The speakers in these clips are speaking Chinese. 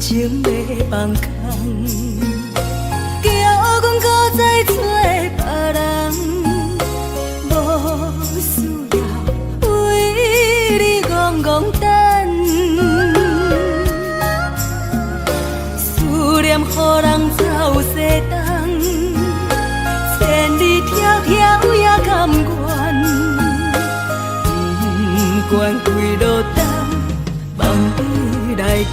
情要放空，叫阮搁再找别人，无需要为你戆戆等，思念予人走西东，千里迢迢也甘愿，不管几路东，梦伊来牵。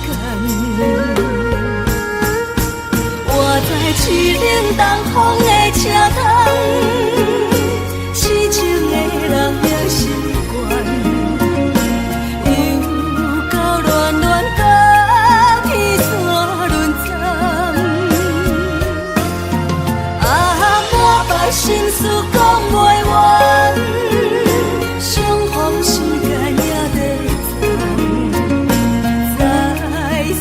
我在市冷东风的车窗，痴情的人了习惯，又到乱乱甲天山轮站。啊，满腹心事讲袂完，相逢时间也在在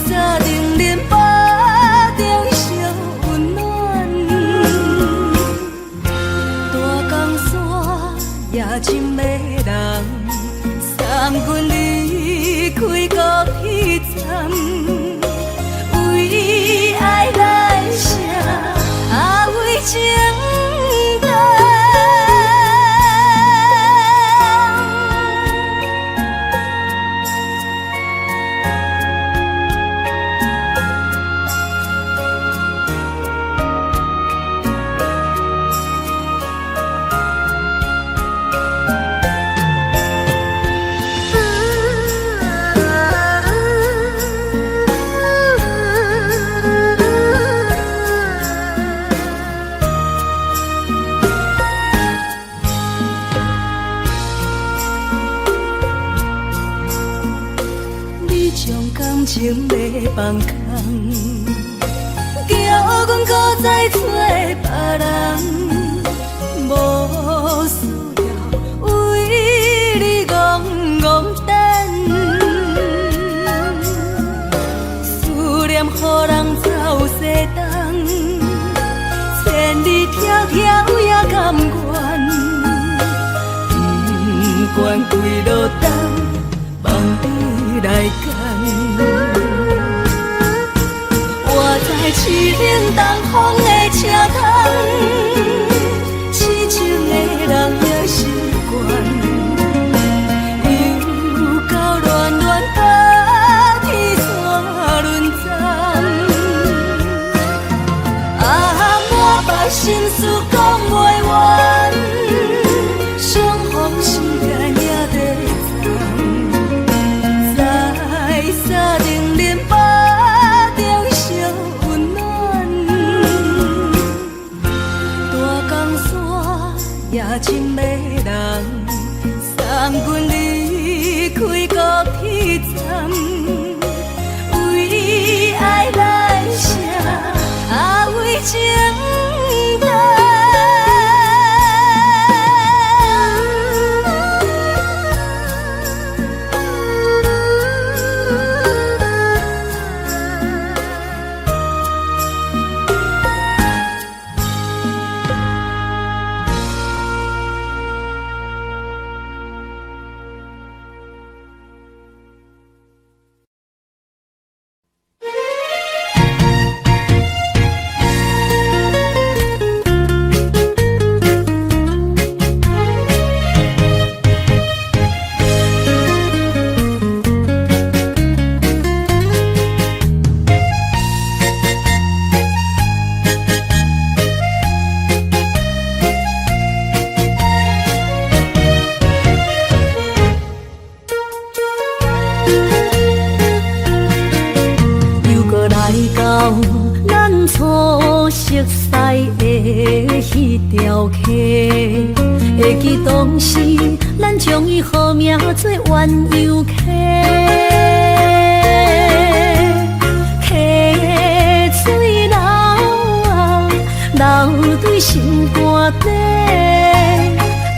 沙冷冷巴中烧温暖，大江山夜深的人，送阮离开高铁站，为爱来写为情长。情要放空，叫阮搁再找别人，无需要为你戆戆等，思念予人走西东，千里迢迢也甘愿，不管几路东，梦伊来牵。在市冷东风的车窗，痴情的人了习惯，又到乱乱甲天山轮站。啊，满腹心事讲袂完，相逢时间也在在沙冷冷巴中烧。夜深的人，送阮离开高铁站，为爱来写为情长。会记当时，咱将伊号名做鸳鸯溪，溪水流流对心肝底。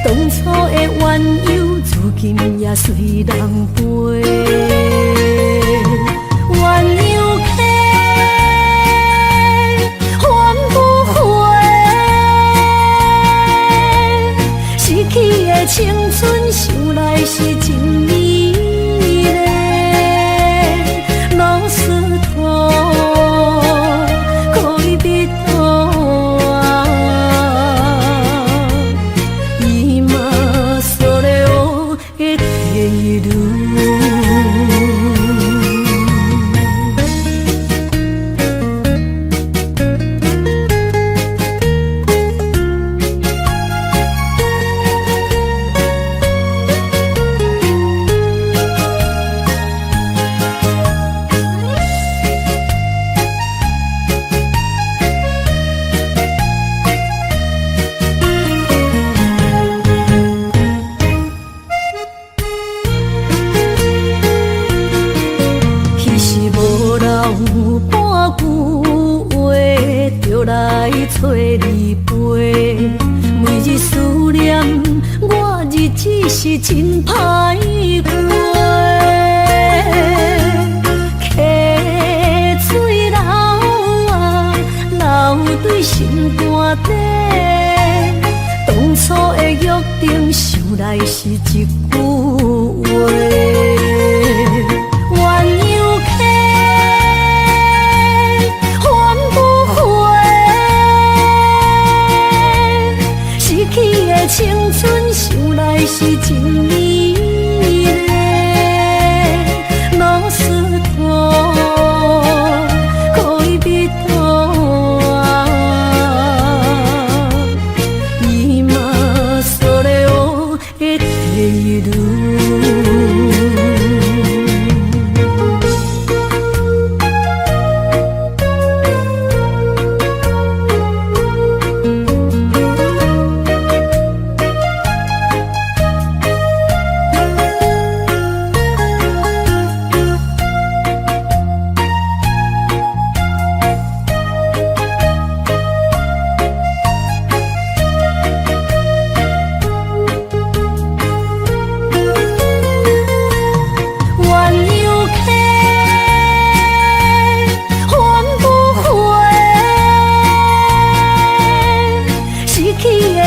当初的鸳鸯，如今也随人飞。鸳鸯溪。青春想来是真美丽，老师徒是真歹过。溪水流啊，流对心肝底。当初的约定，想来是一句话。鸳鸯溪，换不回。失去的青春，想来是真美丽。老师徒，可以彼途啊，今それを得ている。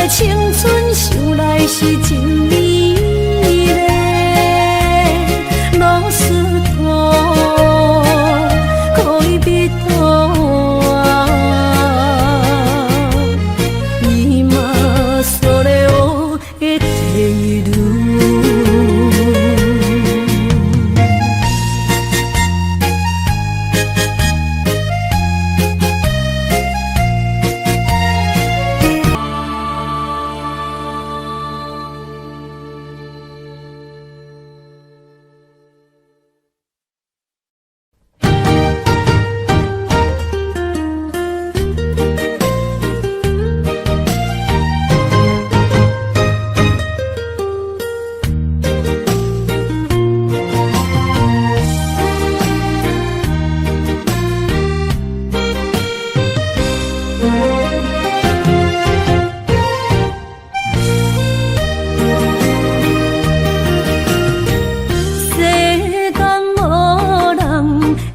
青春想来是真美丽，老师徒，可以彼途啊，今それを得ている。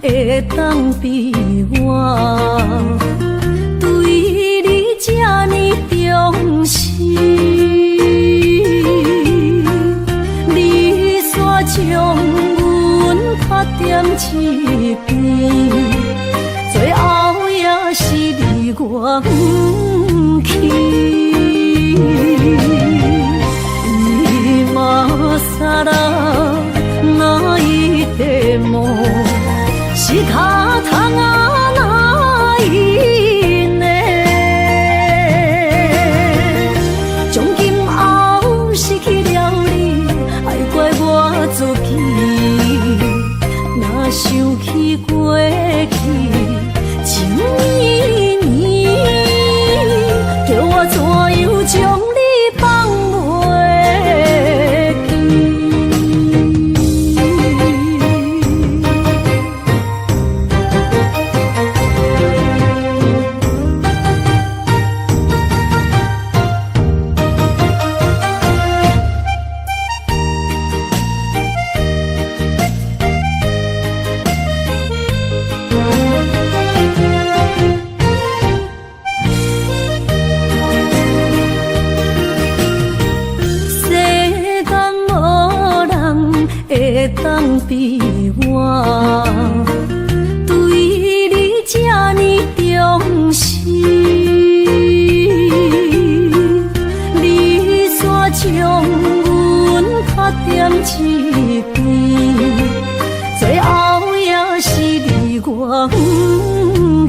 会当比我对你这呢重视，你煞将阮拍点一边，最后也是离我不去。今さら泣いても仕方がないね。从今后失去了你，爱怪我自己。若想起过去情绵绵，叫我怎样将你放袂记？会当比我对你这呢重视，你煞将阮拍点一边，最后也是离我不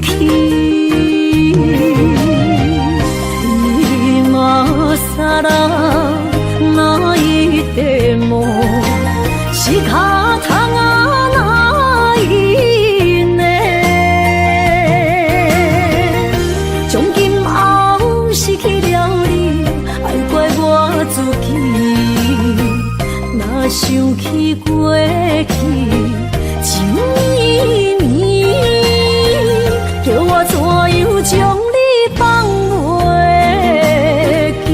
去。今さら泣いても仕方がないね。从今后失去了你，爱怪我自己。若想起过去情绵绵，叫我怎样将你放袂记？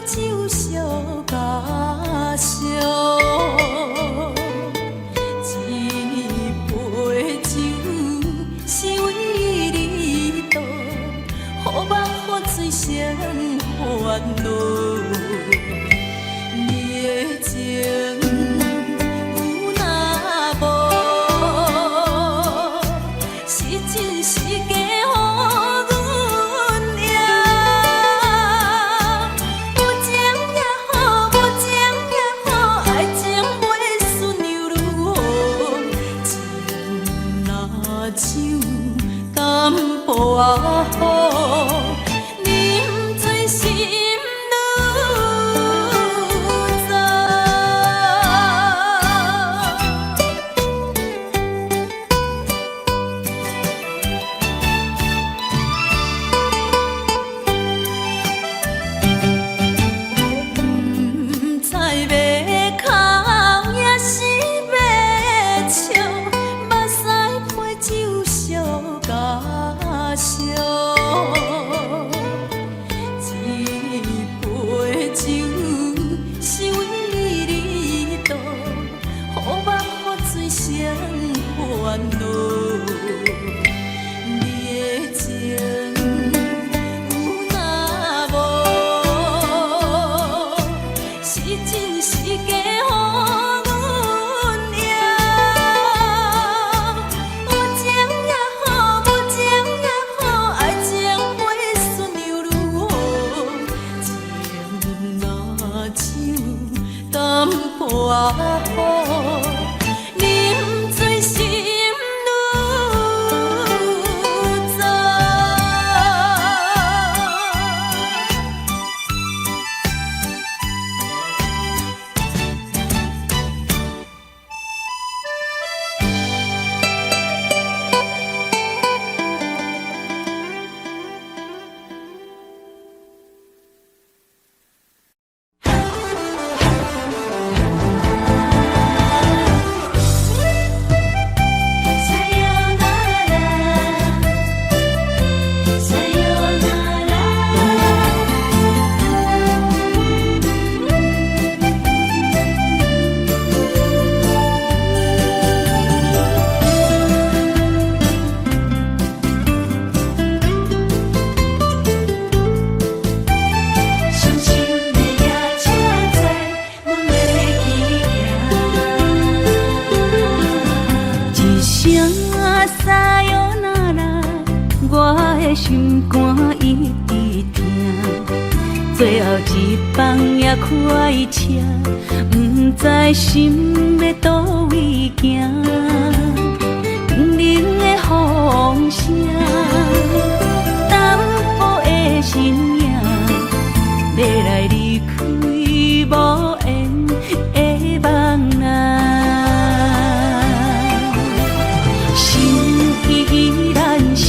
酒烧甲烧，一杯酒是为你倒，予目予水生烦恼。你的情有若无，是真是假？我好，饮醉心愈不知要哭也是要笑，目屎配酒烧甲烧，一杯酒是为你倒，予目予水生烦恼。你的情有若无，是真是假？我好，饮醉心愈糟。心肝一直疼，最后一放也开车，不知心要倒位行。冷冷的风声，淡薄的身影，要来离开无缘的梦啊，心依然声。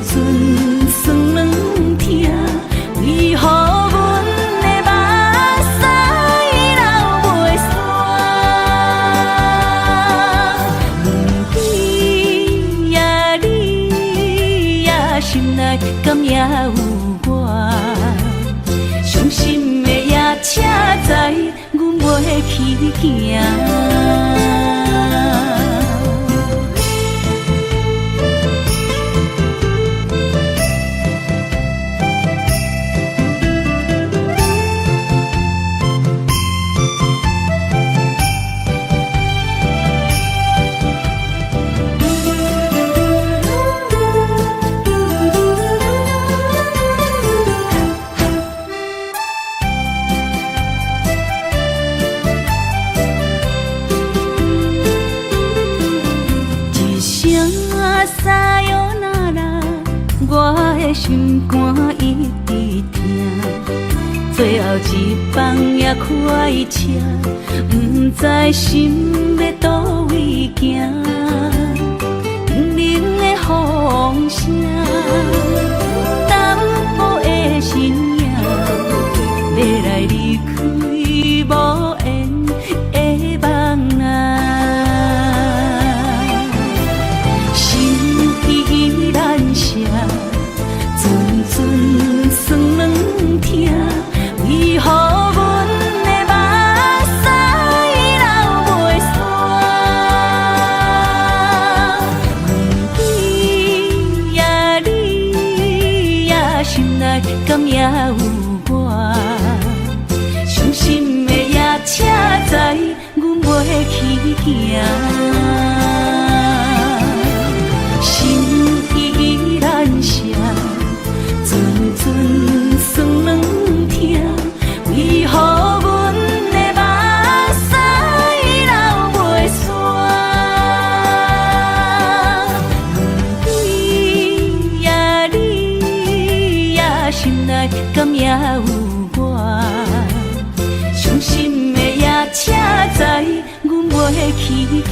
阵酸软疼，为何阮的目屎流袂煞？问你呀，你呀，心内敢也有我？伤心的夜车载，阮袂去行。心肝一直疼，最后一放也开车，不知心要倒位行。冷冷的风声，淡薄的身影，要来离开无缘的梦啊，心依然声。阵阵酸软疼。去行，心依然声，阵阵酸软痛，为何阮的目屎流袂煞？面对呀你呀，心内敢也有我？伤心的也车知，阮袂去行。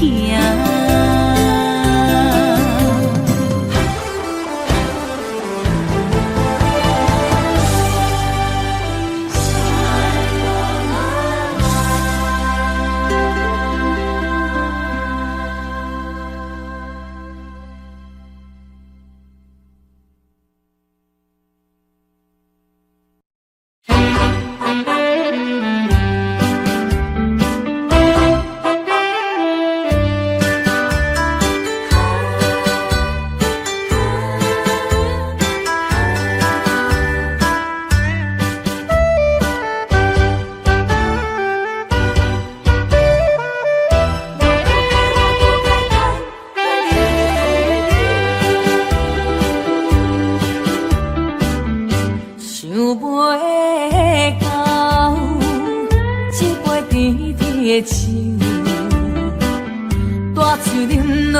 大树林落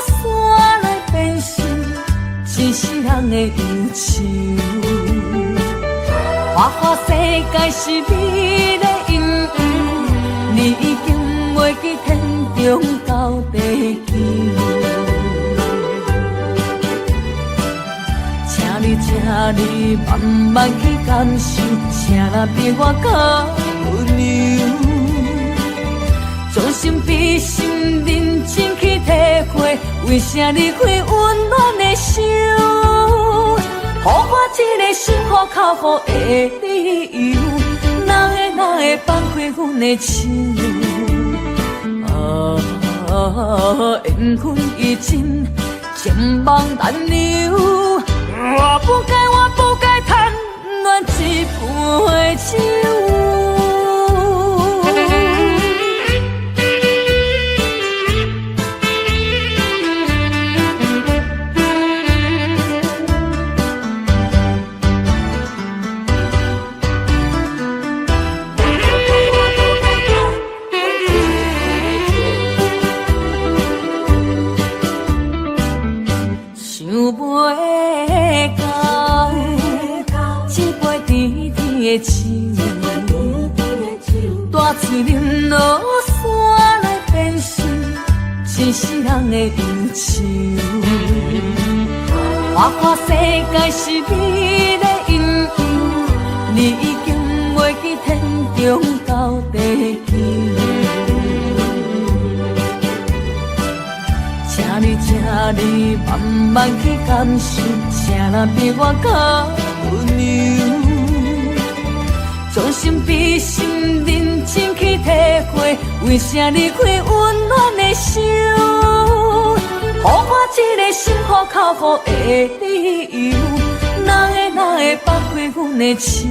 山来变成一世人的忧愁，花花世界是美的阴影，你已经袂记天中到地球。请你慢慢去感受，请若比我较温柔。将心比心，认真去体会，为啥离开温暖的手？予我一个心苦口苦的理由，哪会放开阮的手？缘分已尽，情梦难留。我不该贪恋一杯酒。大树林落山来变成一世人的忧愁，花花世界是美的阴影，你已经袂记天中到地球。请你慢慢去感受，请若比我较温柔。将心比心，认真去体会，为啥离开温暖的手？予我一个心苦口苦的理由，哪会放开阮的手？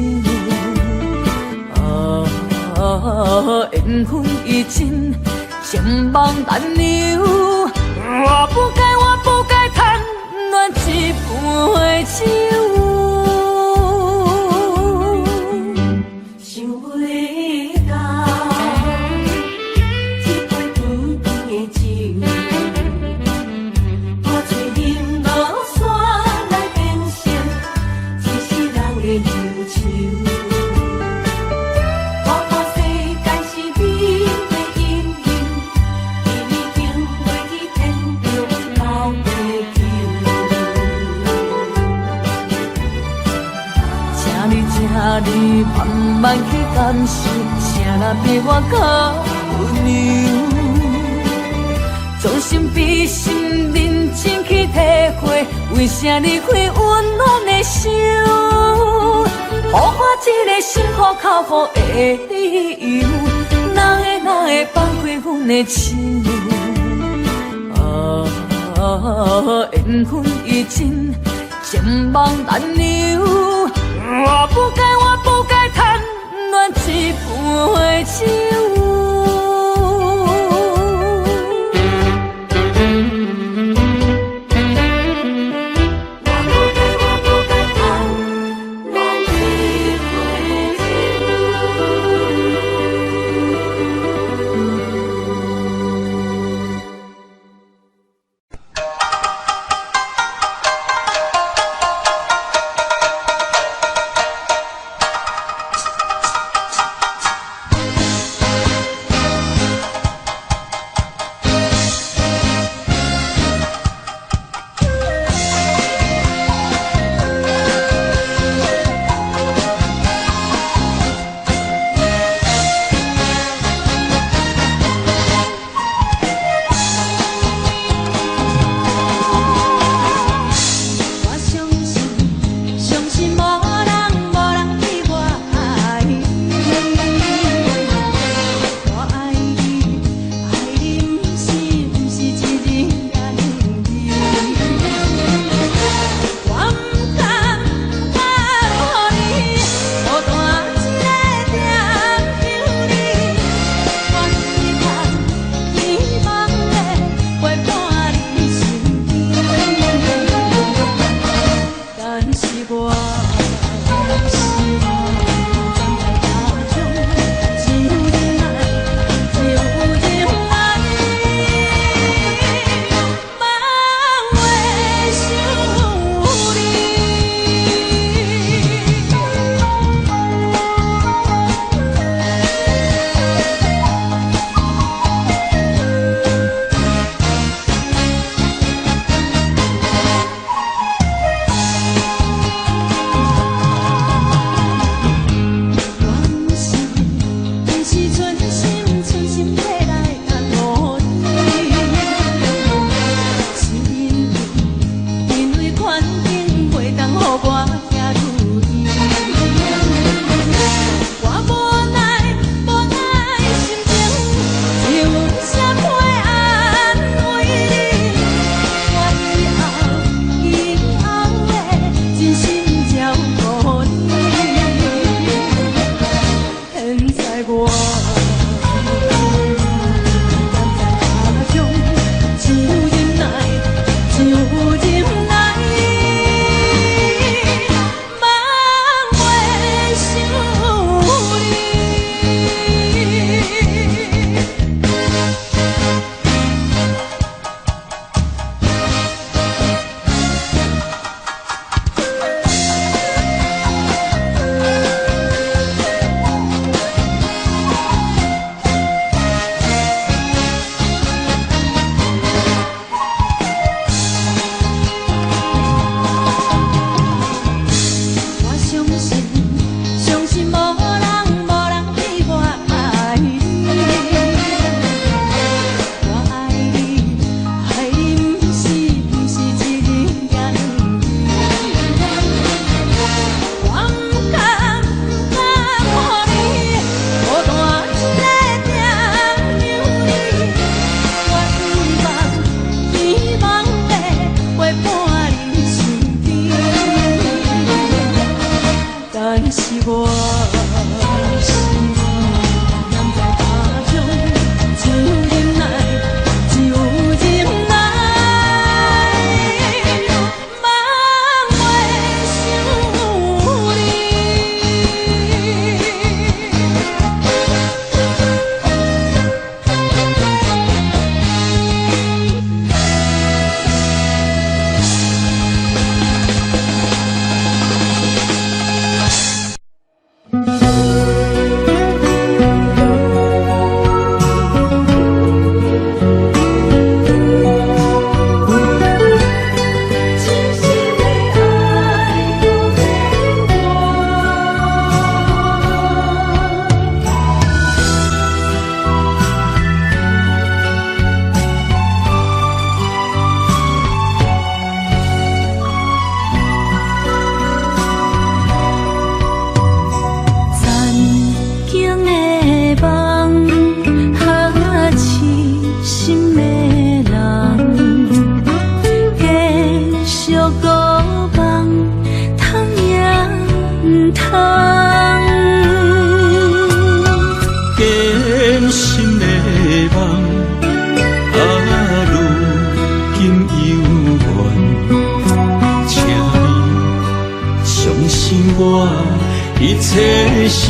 缘分已尽，情梦难留。我不该贪恋一杯酒。你慢慢去感受，请若比我较温柔。将心比心，认真去体会，为啥离开温暖的手？予我一个心苦口苦的理由，哪会放开阮的手？缘分已尽，情梦难留。我不该贪恋一杯酒。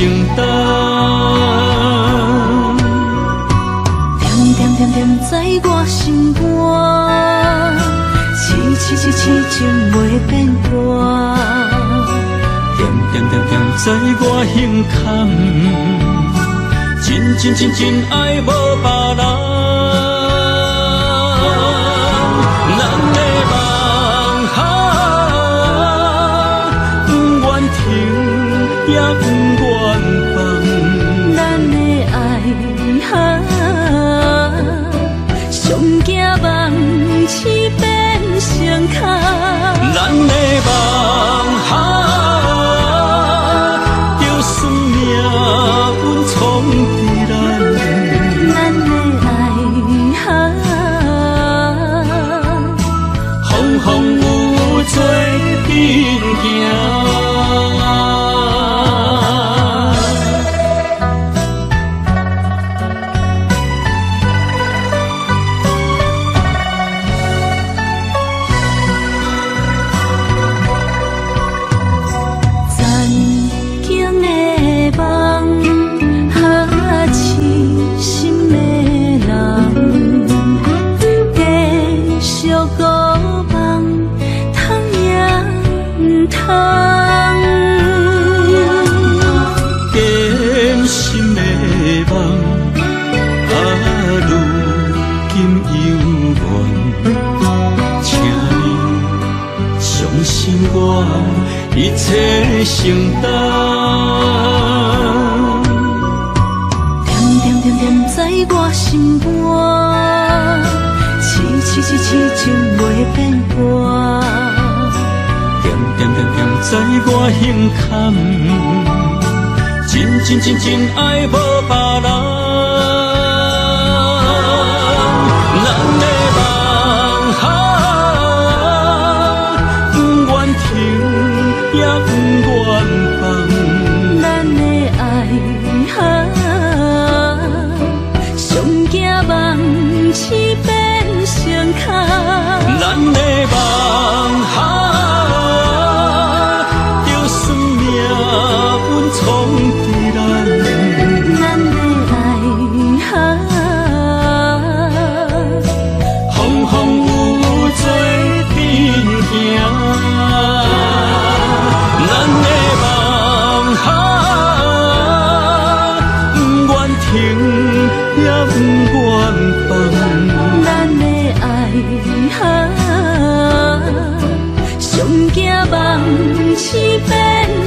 承担。点点点点在我心肝，痴情袂变卦。点点点点在我胸坎，真爱无别人。咱的梦不愿停，也不愿放。咱的爱上惊梦痴变成空。咱的梦就算命运闯伫咱，咱的爱风风雨做阵行。一切承担，点点点点在我心肝，痴情袂变卦。点点点点在我胸坎，真爱无别人。咱的梦不愿停，也不愿放。咱的爱上惊梦痴变成空。咱的梦就算命运闯伫咱，咱的爱风风雨雨做阵行。咱的梦不愿停，也不愿放。咱的爱上惊梦痴变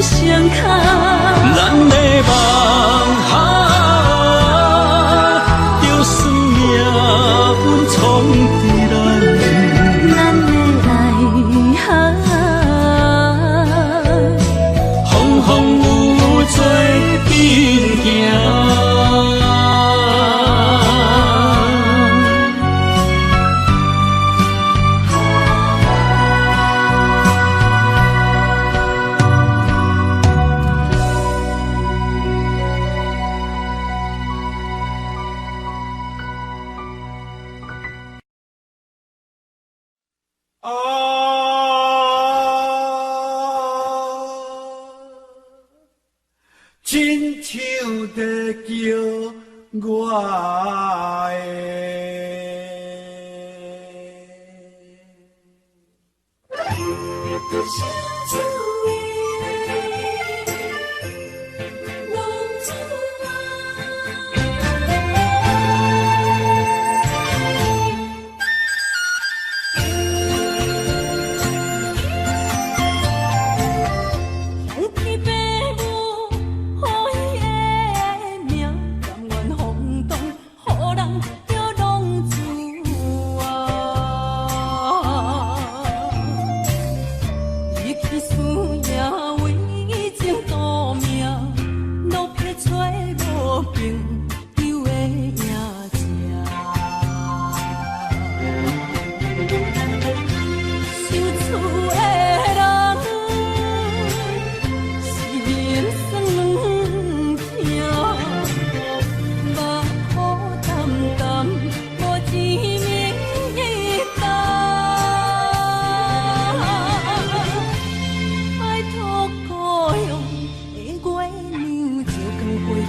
成空。咱的梦就算命运闯伫咱，咱的爱风风雨雨做阵行。亲像在叫我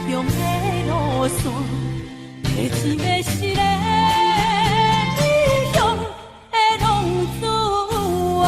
乡的路线，提钱要是个异乡的浪子啊。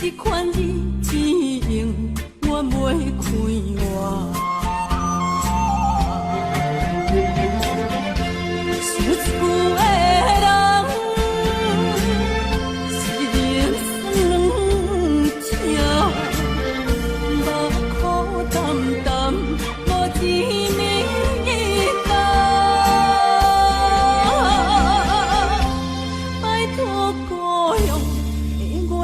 这款日子用我袂开话，想厝的人心酸痛，目苦淡淡无滋味甘，拜托故乡的月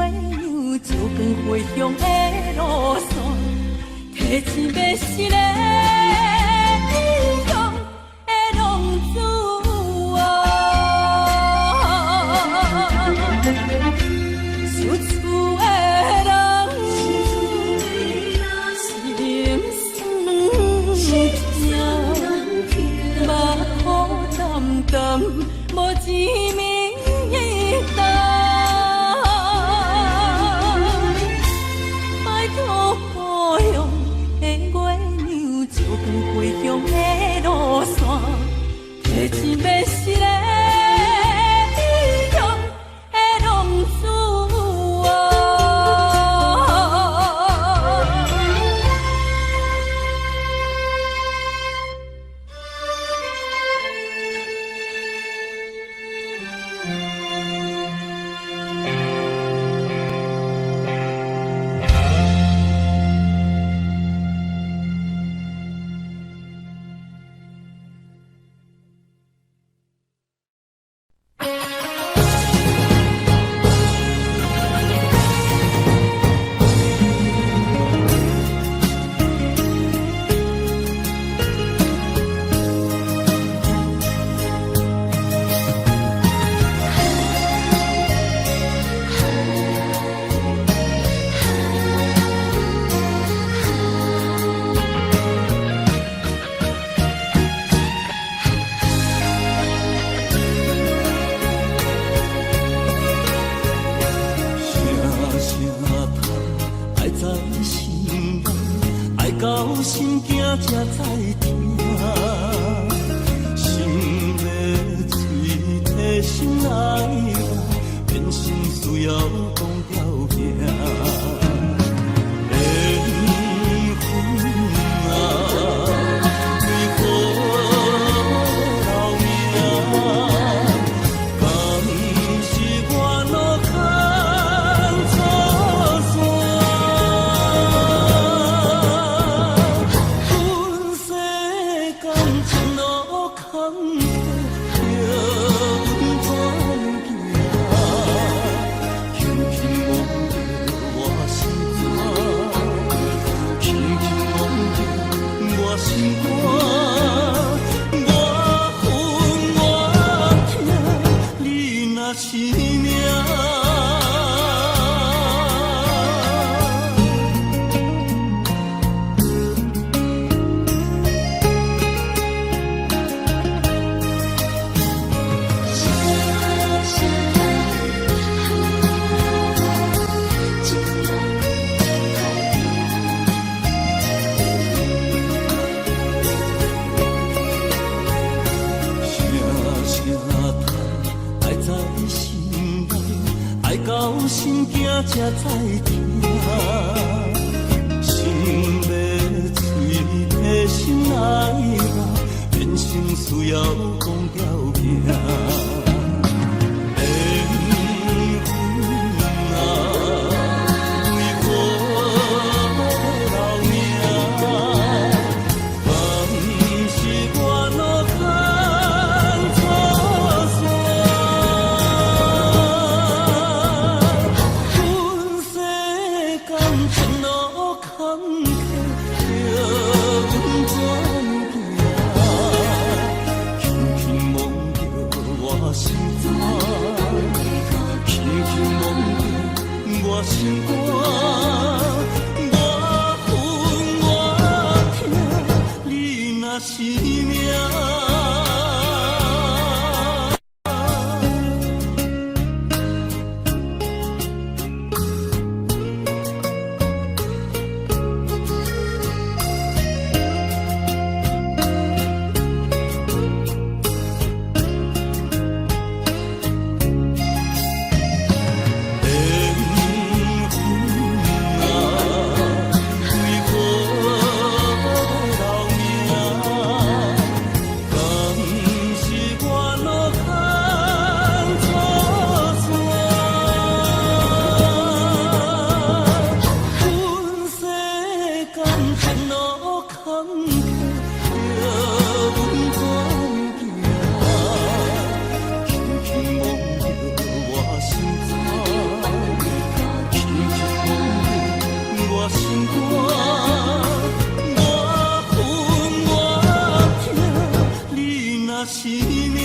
照光回乡的路线，提钱要是个异乡的浪子啊，想厝的人心酸痛，目苦淡淡无滋味甘。回乡的路线，提钱要是个异乡的浪子啊。到心惊才知听，心要碎提心来话，变心需要讲条命。缘分啊，为何留命？敢是我路坎错线？是命。到心惊才知听，心要碎提心来话，变成需要讲条命。心肝，我恨我痛，你若是命。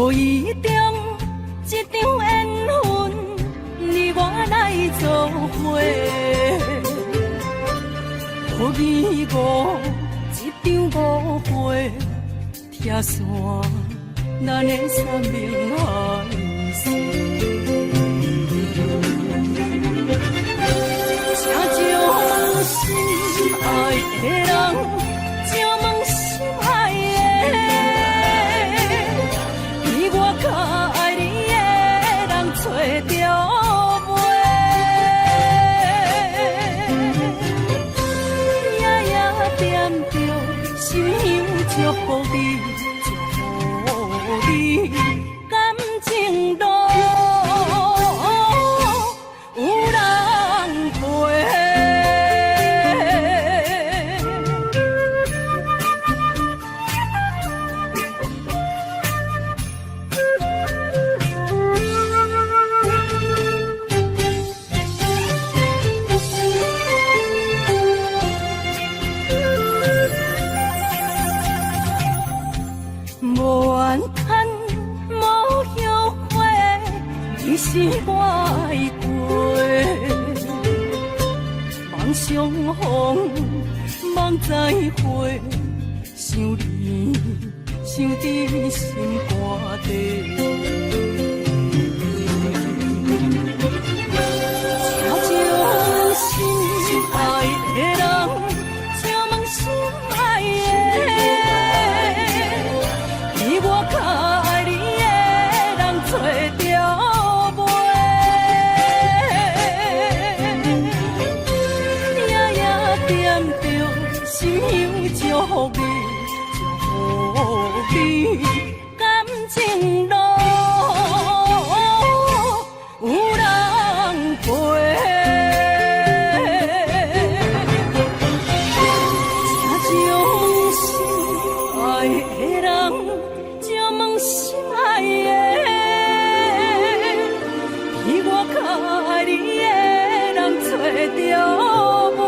予伊中一场缘分，你我来做伙。予伊五一场误会，拆散咱的三明海誓。请将心爱的人，请问心爱的，比我较爱你的人找着袂？夜夜惦着心香祝福你，祝福你感情路。是我的过，梦相逢，梦再会，想你，想伫心肝底。请将心爱的人，请问心爱的，比我较爱你的人找着。心香祝福你，祝福你感情路有人陪。请将心爱的人，请问心爱的，比我较爱你的人找着袂？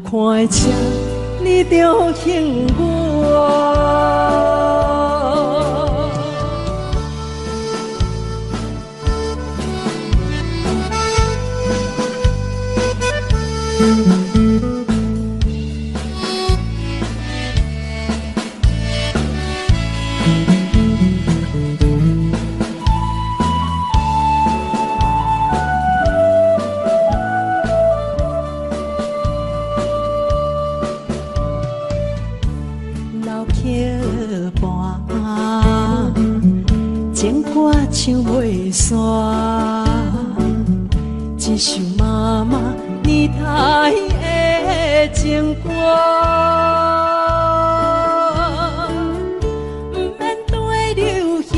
看车，你着幸我。伴，情歌唱袂煞，一首妈妈年代的情歌。不免对流行，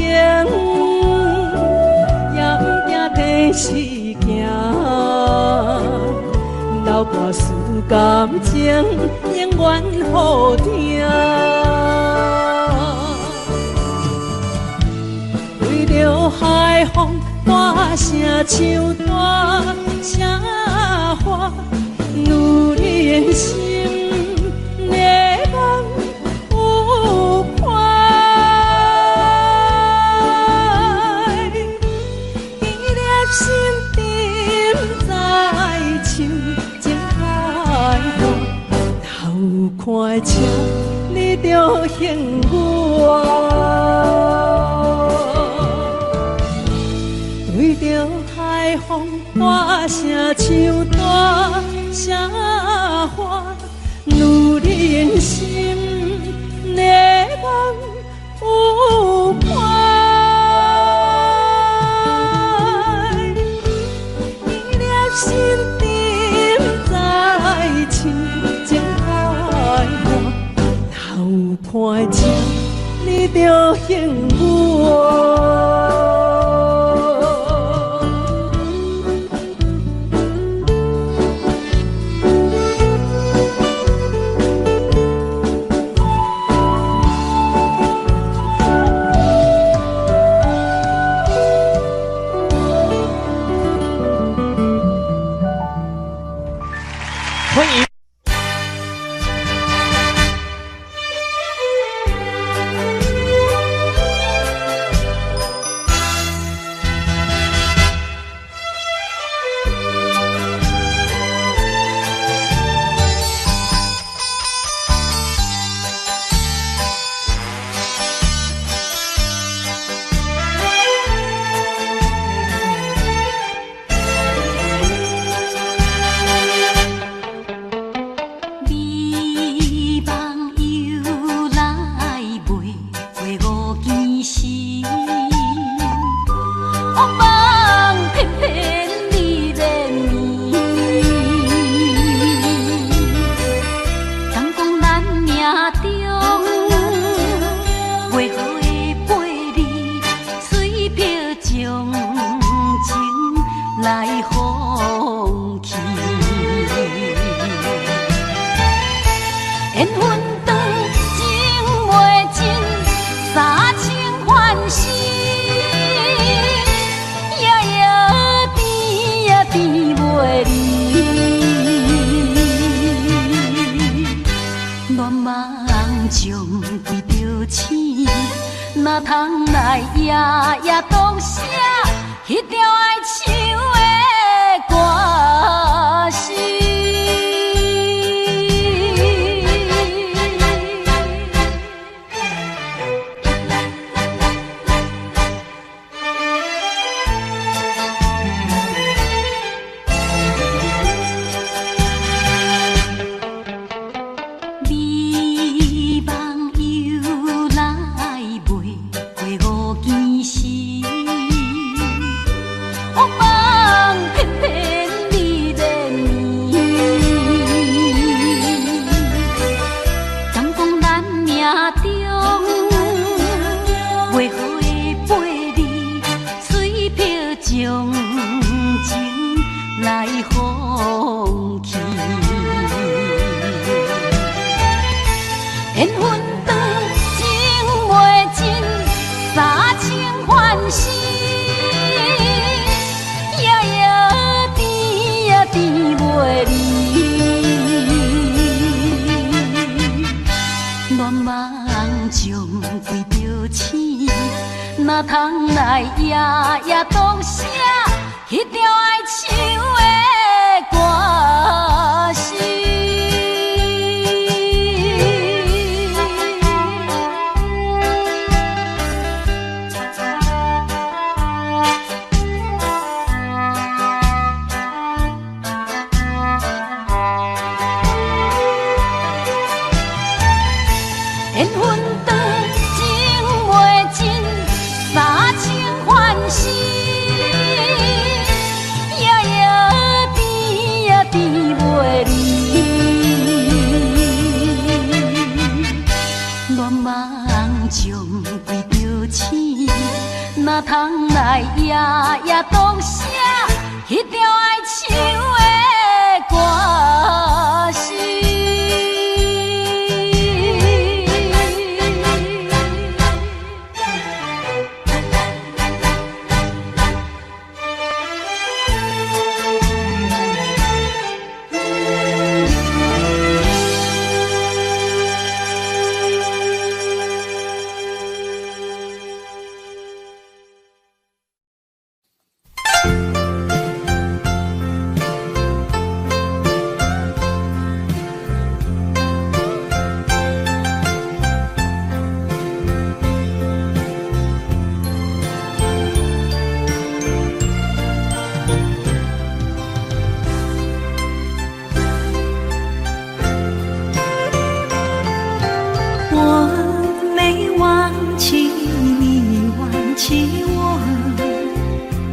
也不惊天时行。流歌词感情，永远好听。为着海风大声唱大声话，女人心热梦有快，记念心沉在唱情海歌，头看车你着幸我。为着海风大声唱大声话，女人心热梦有快，记念心沉在唱情海歌，头看车你着幸我。哪通来夜夜讲写迄条爱唱的歌词？哪通来夜夜讲写迄条爱唱的歌词？缘分长情袂尽，三情换死，也变袂离。我梦中归着醒，哪通来夜夜讲写迄条爱唱的歌词？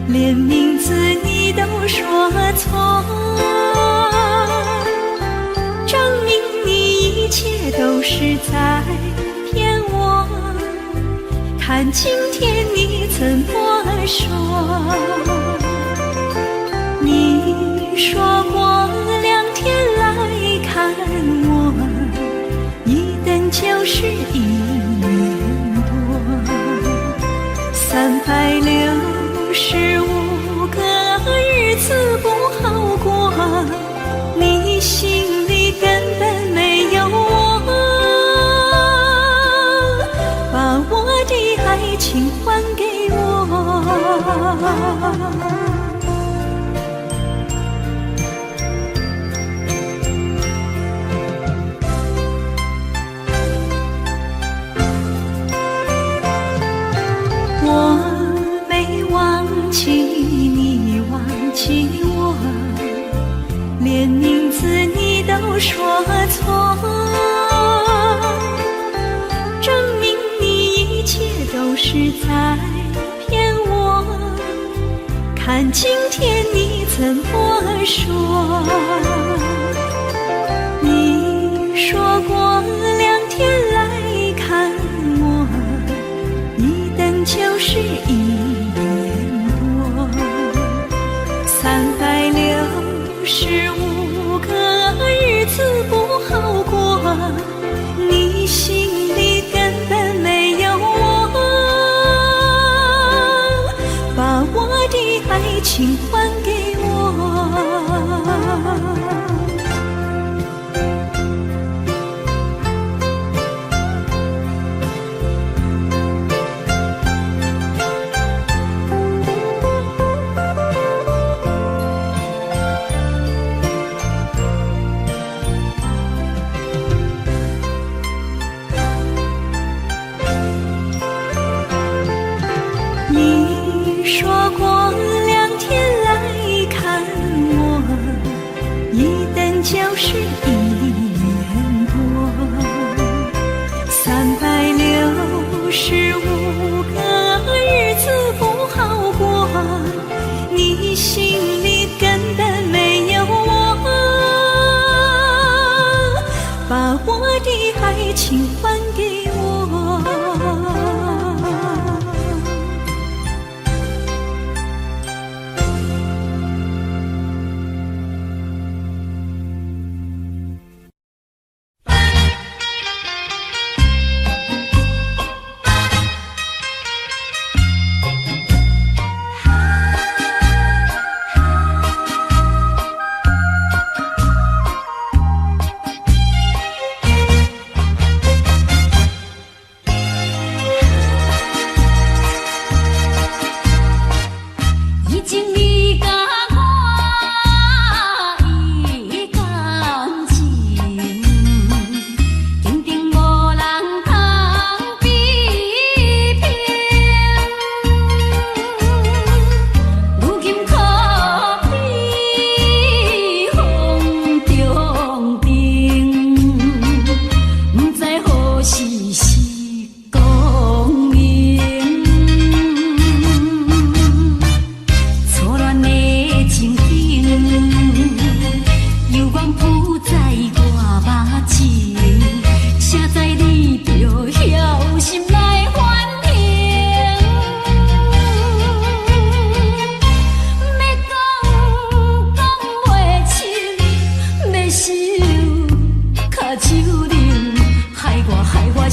连名字你都说错，证明你一切都是在骗我。看今天你怎么说？你说过2天来看我，一等就是1年多，365个日子不好过，你心里根本没有我，把我的爱情还给我。你忘记我，连名字你都说错，证明你一切都是在骗我。看今天你怎么说？你说过2天来看我，一等就是1年。365个日子不好过，你心里根本没有我，把我的爱情还给我。你说过2天来看我，一等就是1年多，365个日子不好过，你心里根本没有我，把我的爱情还给我。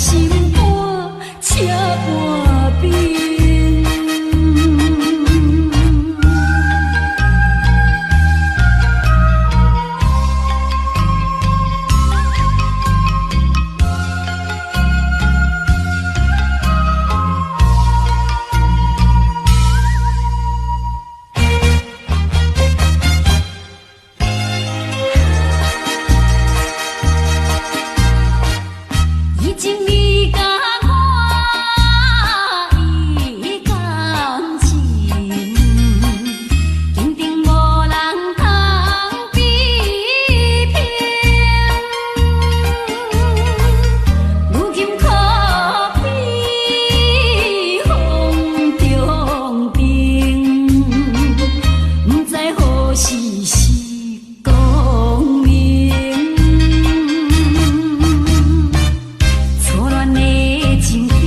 心肝车半边。已经你甲我已感情，坚定无人通比拼。如今可比风中冰，不知何时是光明。错乱的情景，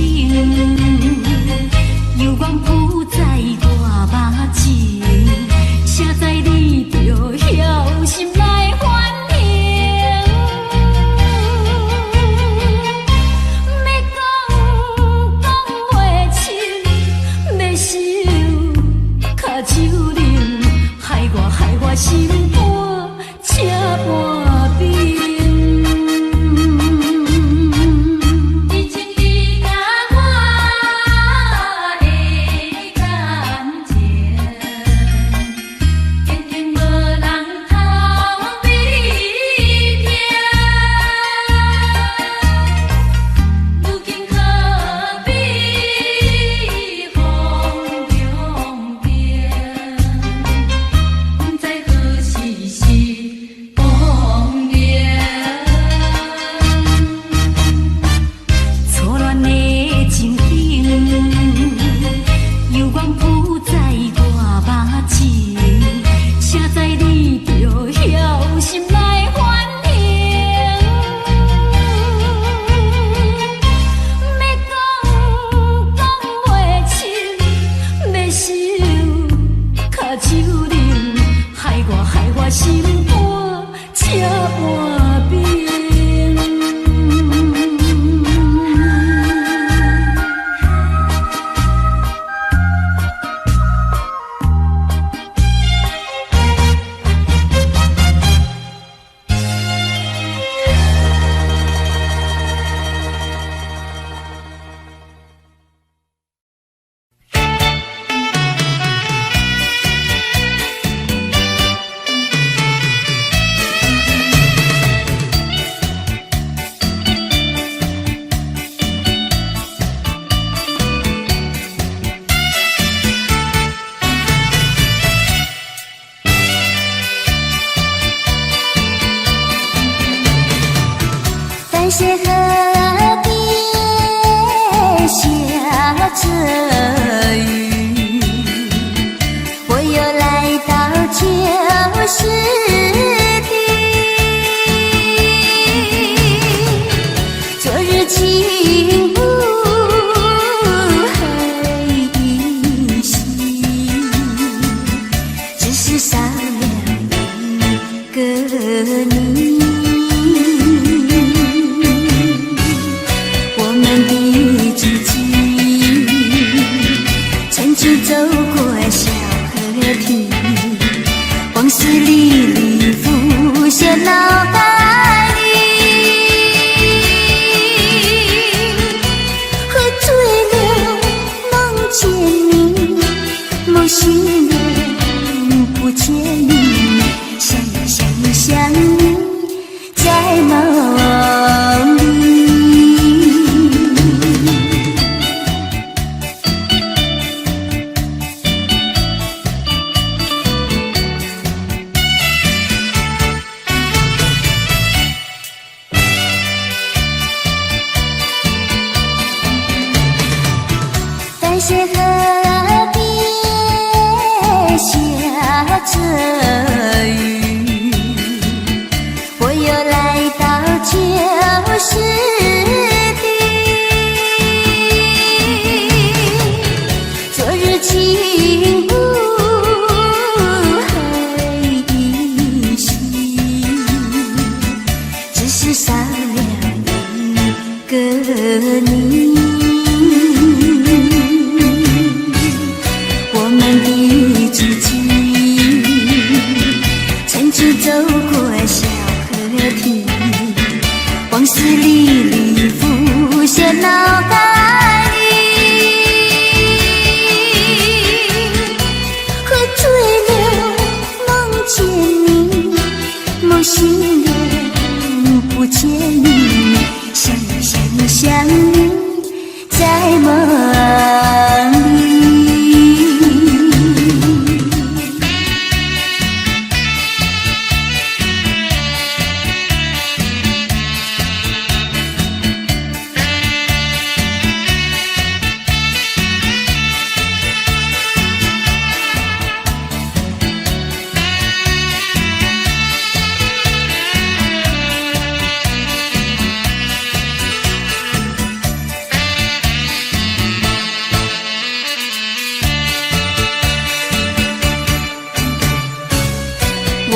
犹原浮在我目前，谁知你就晓心来反应。要讲袂清，要想脚手冷，害我心肝车半边。害我心肝车半边。但是河边下着雨，我又来到旧时地。昨日情不黑依稀，只是少了一个你。走过小河堤，往事历历浮现脑海里。喝醉了梦见你，梦醒了不见你，想你在梦里。但是河边下着雨，我又来到旧时地。昨日情不黑依稀，只是少了一个个你，我们的足迹曾经走过小河堤，往事历历浮现脑海里，喝醉了梦见你，梦醒了不见你，想你在梦里。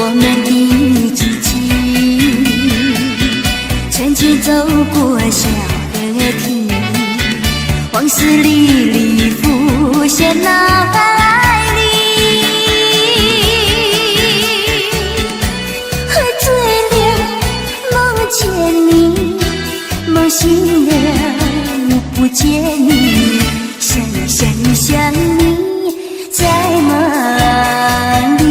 我们的足迹曾经走过小河堤，往事历历浮现脑海里，喝醉了梦见你，梦醒了不见你，想你在梦里。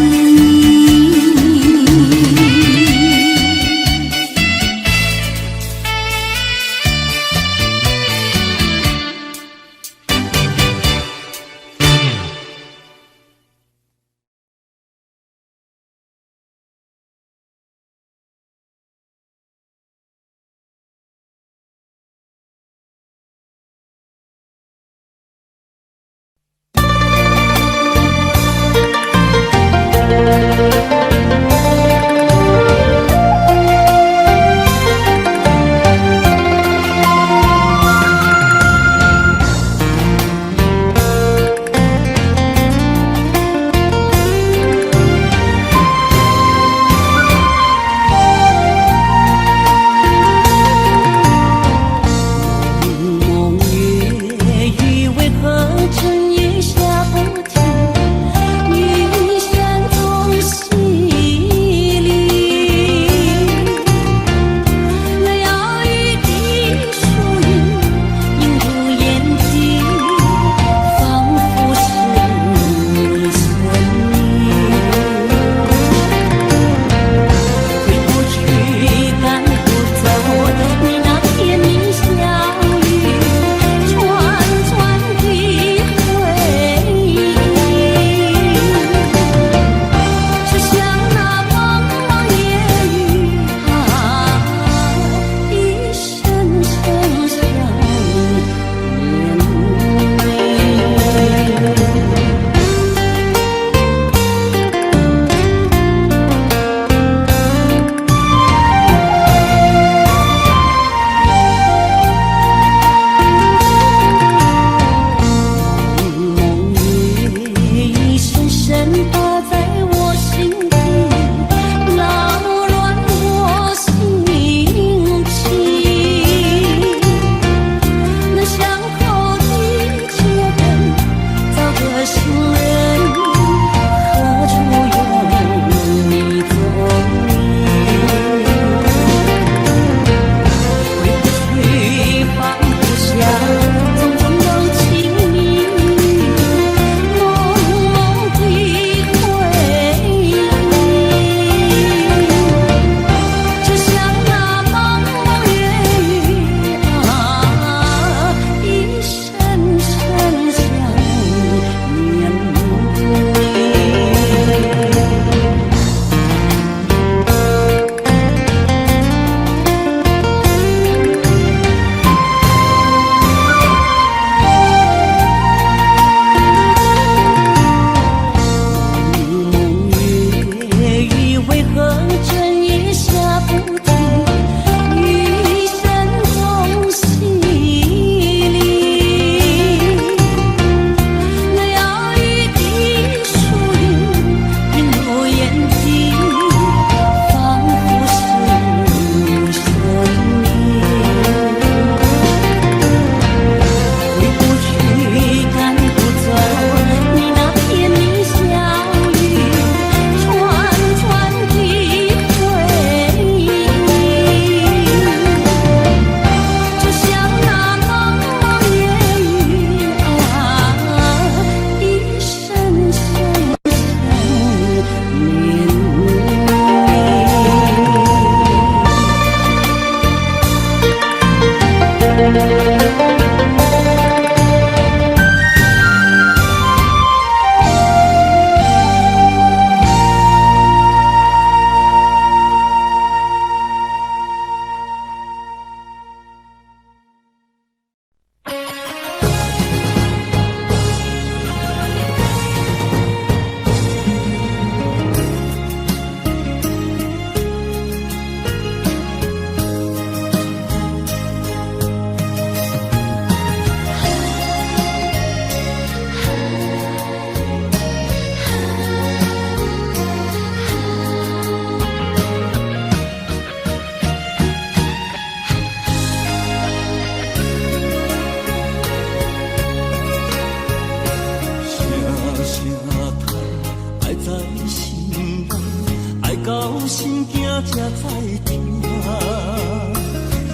才知听，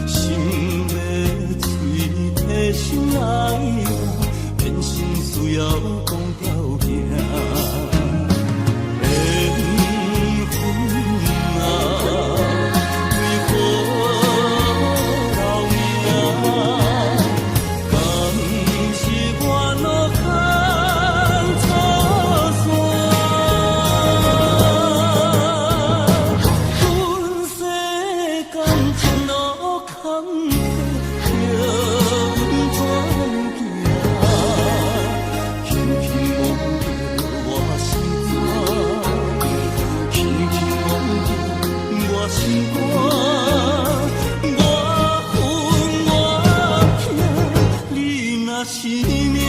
心要嘴替心爱我，变心需要讲条件。缘分啊，为何留命？敢是我路坎错线？阮世间前路坎坷，叫阮怎行？轻轻摸着我心肝，轻轻摸着我心肝，我恨我痛，你若是命。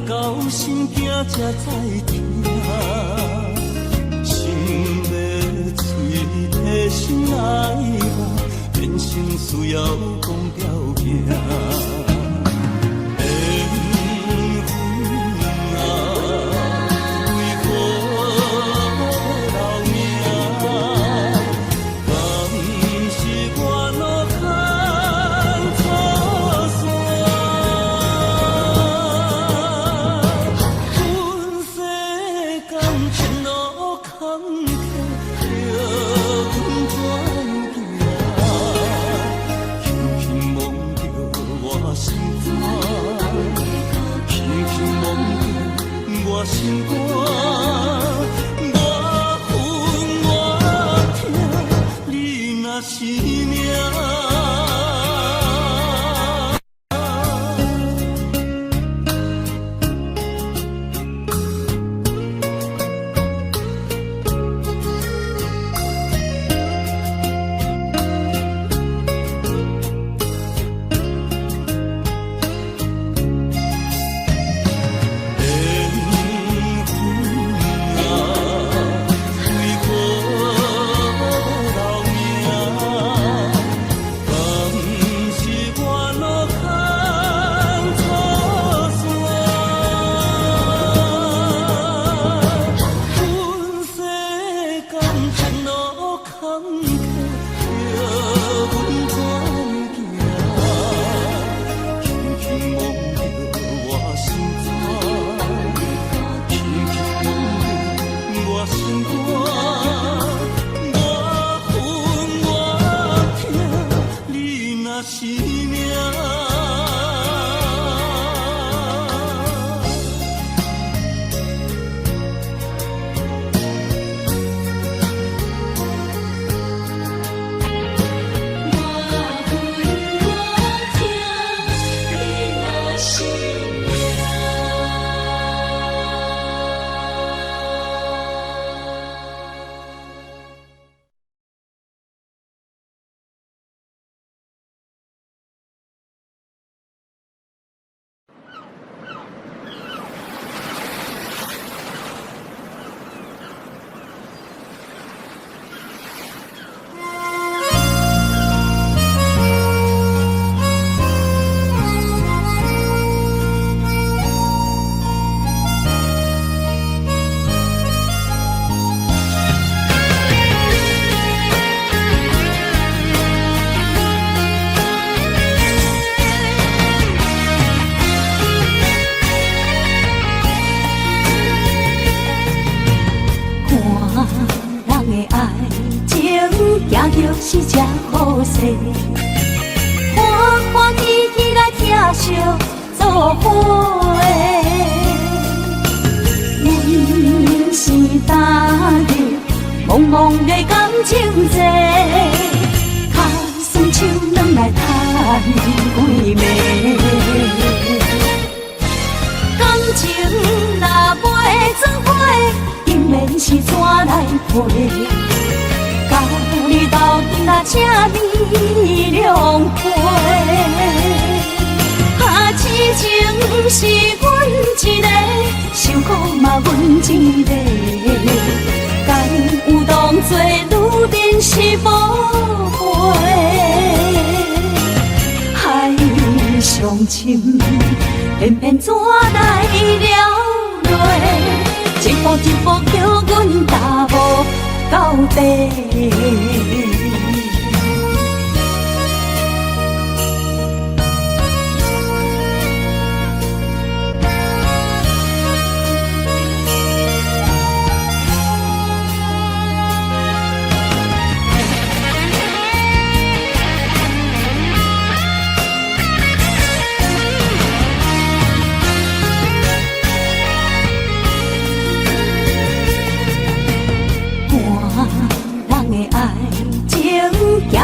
到心惊才知听，心要嘴替心爱我，变成需要讲条件。心肝，我恨我痛，你若是命。是命。是这好势，欢欢喜喜来疼惜做伙的。阮是大日茫茫的感情债，敲算手软来赚几暝。感情若袂做伙，竟然是怎来陪？仔赤面两杯。痴情是阮一个，受苦嘛阮一个，敢有当作女人是无悔？海上深，偏偏怎来了落？一步一步叫阮踏无到底。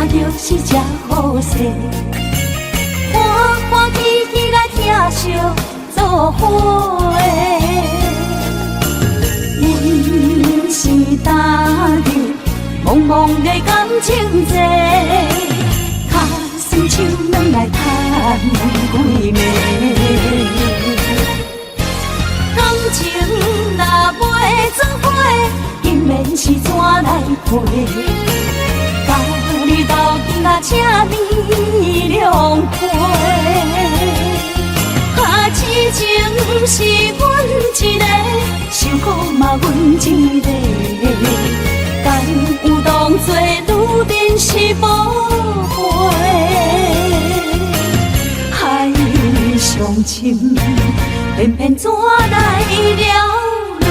行着是这好势，欢欢喜喜来疼惜做伙的，因是踏入茫茫的感情债，脚酸手软来叹几暝。感情若袂做伙，因缘是怎来陪？你斗阵仔赤面两杯，痴情是阮一个，受苦嘛阮一个，敢有当作女人是无悔？海上深，偏偏怎来了落？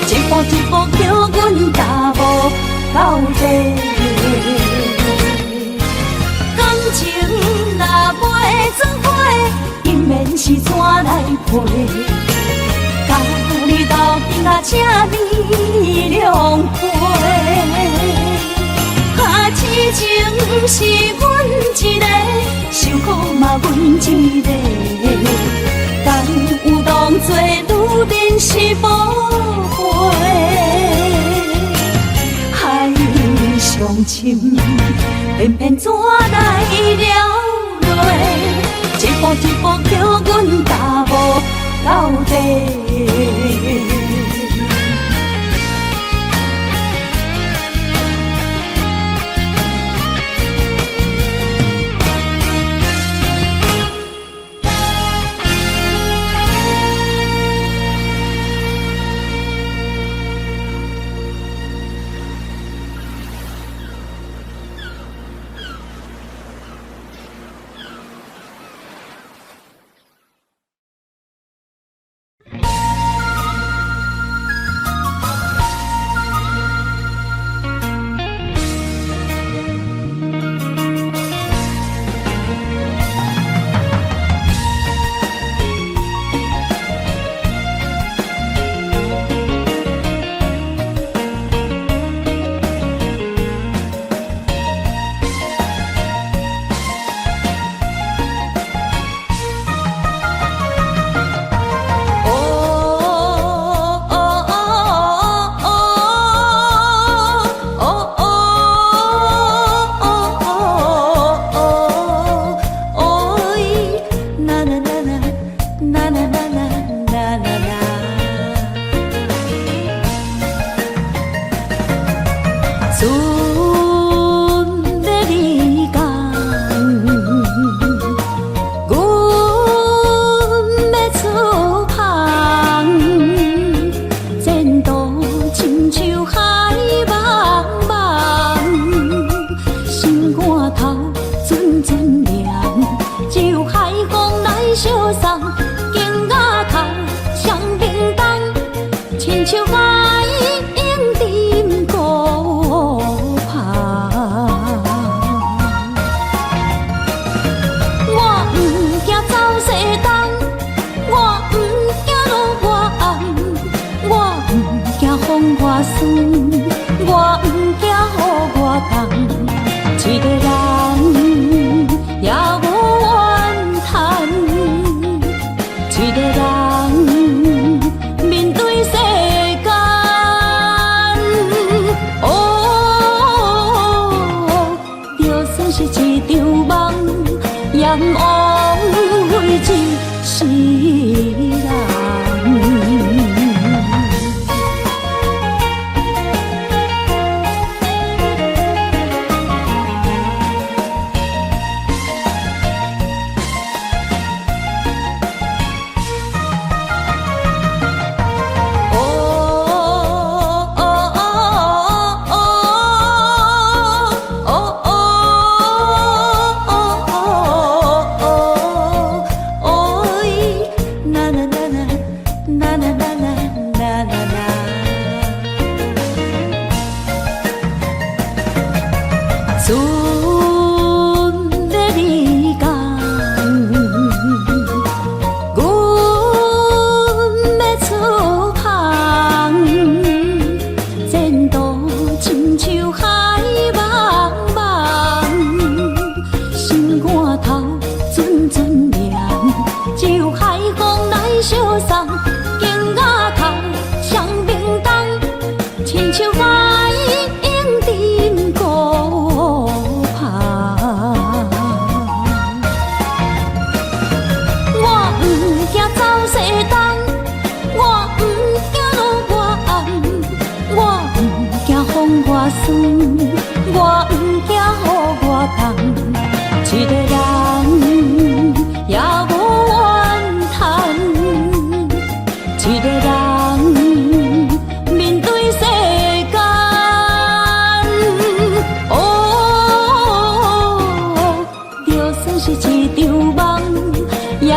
一步一步叫阮踏无到底。感情若袂做伙，因缘是怎来陪？甲你斗阵仔赤面两杯，痴情是阮一个，受苦嘛阮一个，敢有当作女人是无悔？上深，偏偏怎来了落？一步一步叫阮踏无到底。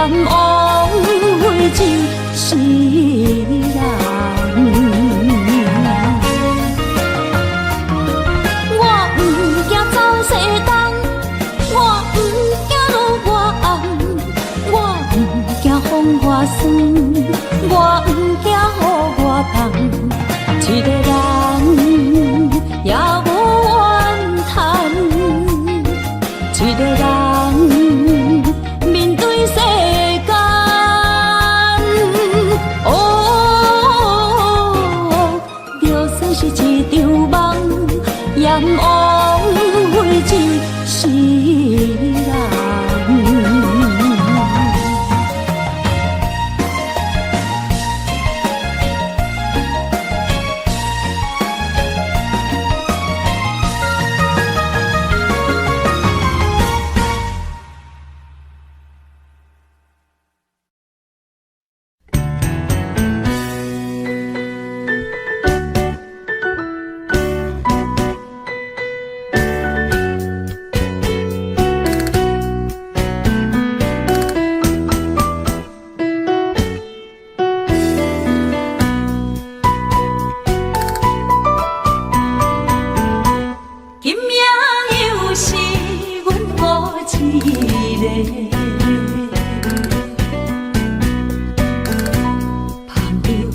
阎王会就是人。我不惊走西东，我不惊路外暗，我不惊风外酸，我不惊雨外重。一个人也无怨叹，一个人面对世间。哦，就算是一场梦，阎王会就是人。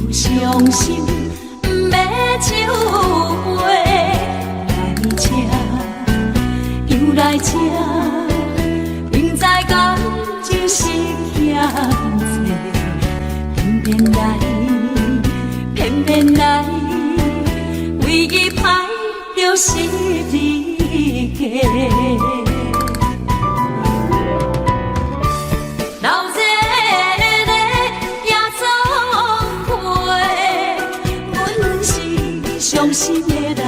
伤心不要酒杯，来吃又来吃，明知感情是欠债，偏偏来，偏偏来，唯一歹就是你家。伤心的人，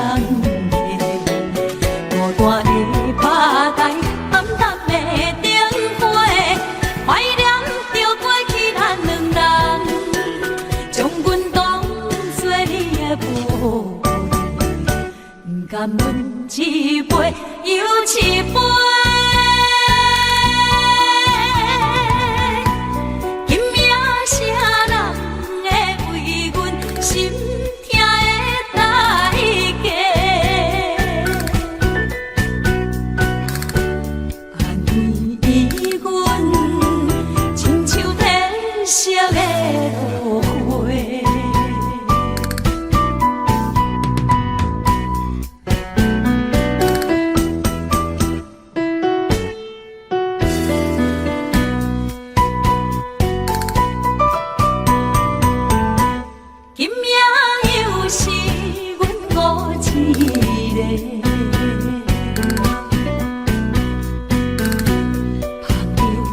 孤单的吧台，暗淡的灯花，怀念着过去咱两人，将阮当作你的无恋，不甘阮一杯又一杯。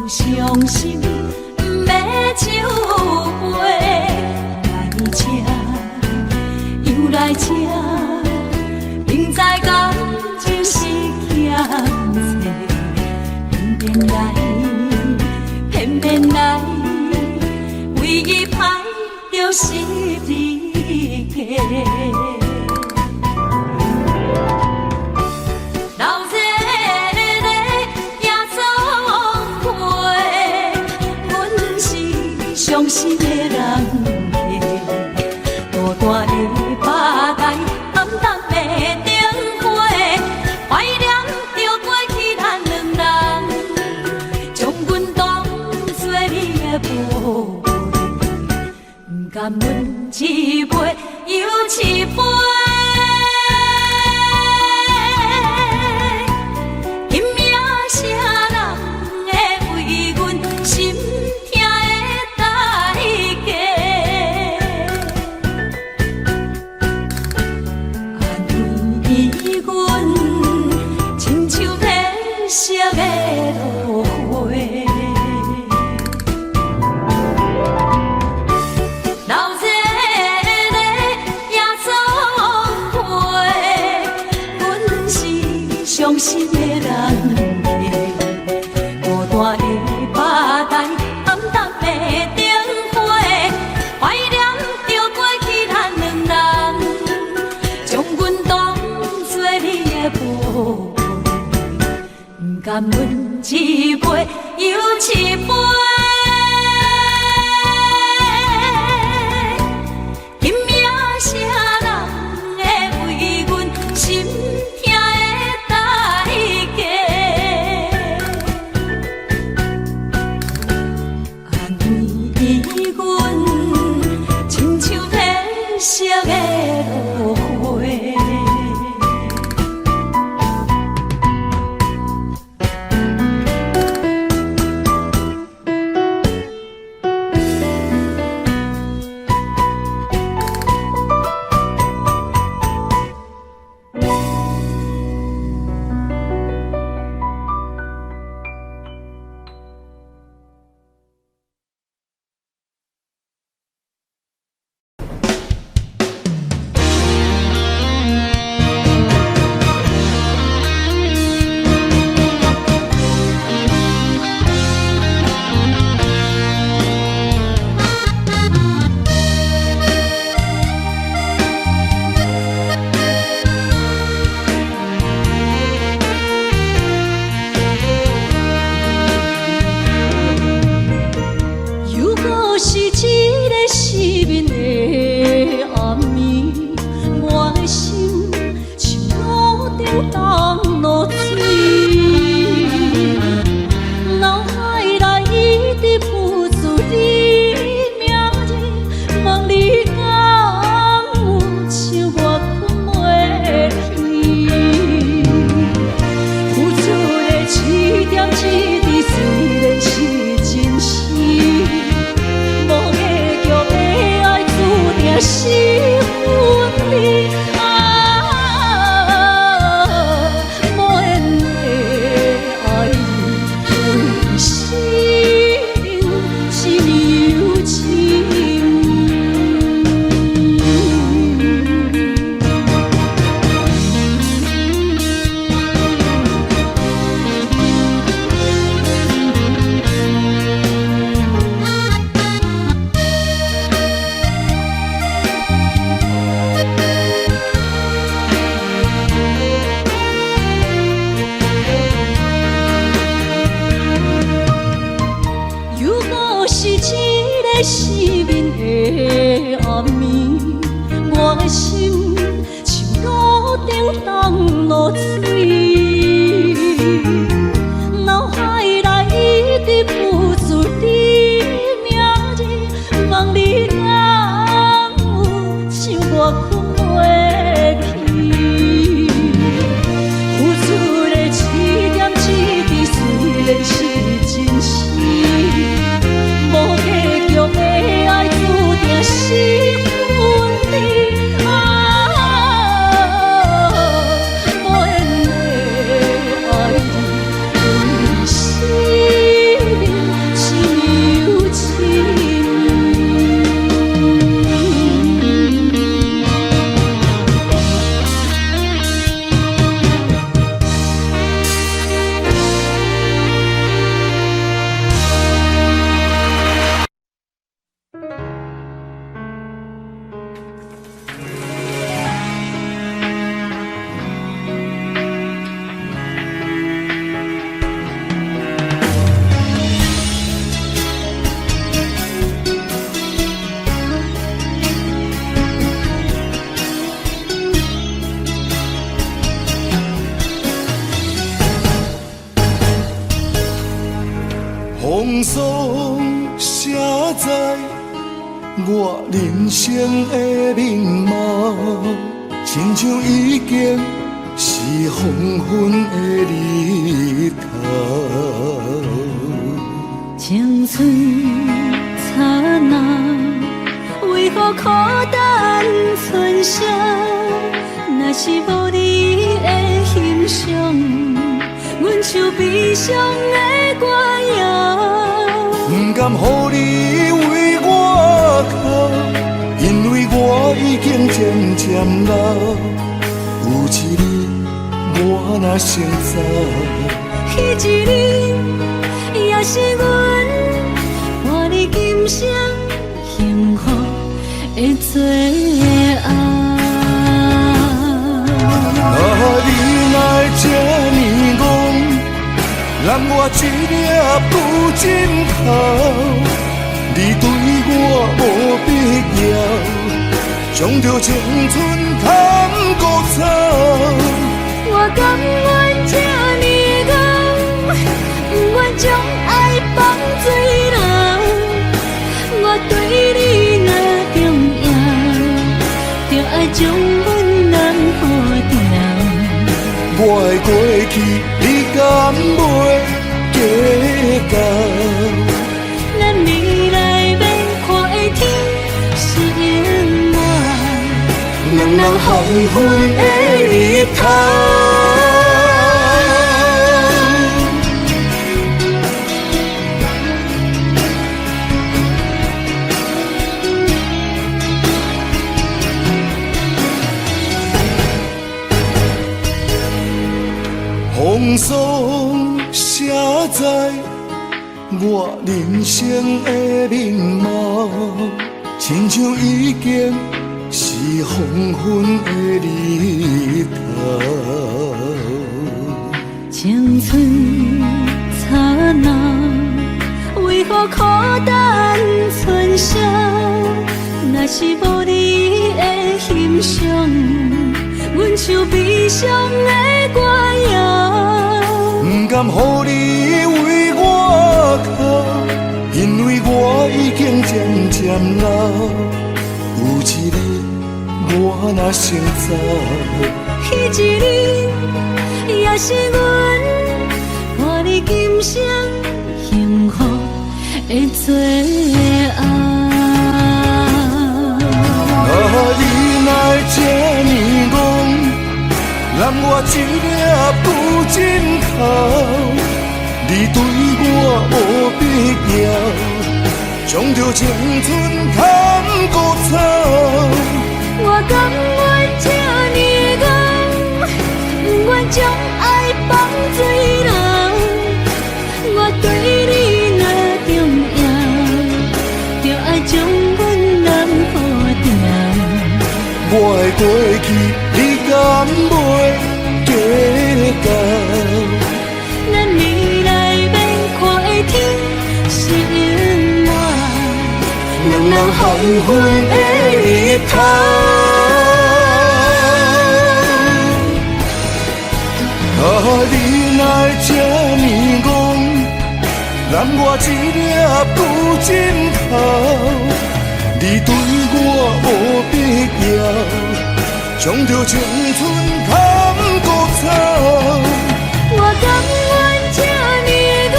伤心不要酒杯，来吃又来吃，明知感情是欠债，偏偏来，偏偏来，唯一歹就是你家。伤心的人，孤单的吧台，暗淡的灯花，怀念着过去咱两人，将阮当作你的无恋，不甘阮一杯又一杯。伤心的人，孤单的吧台，暗淡的灯花，怀念着过去咱两人，将阮当作你的无恋，不甘阮一杯又一杯。是一个失眠的暗暝，我的心像路顶冻落水，脑海内一直浮出你名字，望你敢有想我困袂去，付出的一点一滴，虽然是真实。无结局的爱，注定是分离无缘的爱你，为生命亲又亲。风霜写在我人生的面貌，亲像已经是黄昏的日头。青春刹那，为何孤单存剩？若是无你的欣赏，阮像悲伤的歌谣。不甘予你为我哭，因为我已经渐渐老。有一日我若先走，彼一日也是阮伴你今生幸福的最后。你若这呢戆，让我一粒不尽头。你对我无必要，将着青春贪古草。我甘愿这呢戆，不愿将爱放水流。我对你若重要，就爱将阮人付掉。我的过去，你敢袂计较？咱未来要看的天是永远，两人黄昏的日头。风霜写在我人生的面貌，亲像已经是黄昏的日头。青春刹那，为何孤单存剩？若是无你的欣赏，阮像悲伤的歌谣。不甘予你为我哭，因为我已经渐渐老。有一日我若先走，彼一日也是阮伴你今生幸福的最后。你若这呢戆，让我一粒不尽头。你对我无必要，将着青春贪古草。我甘愿这呢戆，不愿将爱放水流。我对你若重要，就爱将阮人付掉。我的过去，你敢袂计较？咱未来要看的天是永远。人人黄昏的日头。你哪这呢戆，揽我一粒布枕头。你对我无必要，将着青春砍骨草。我甘愿这呢戆，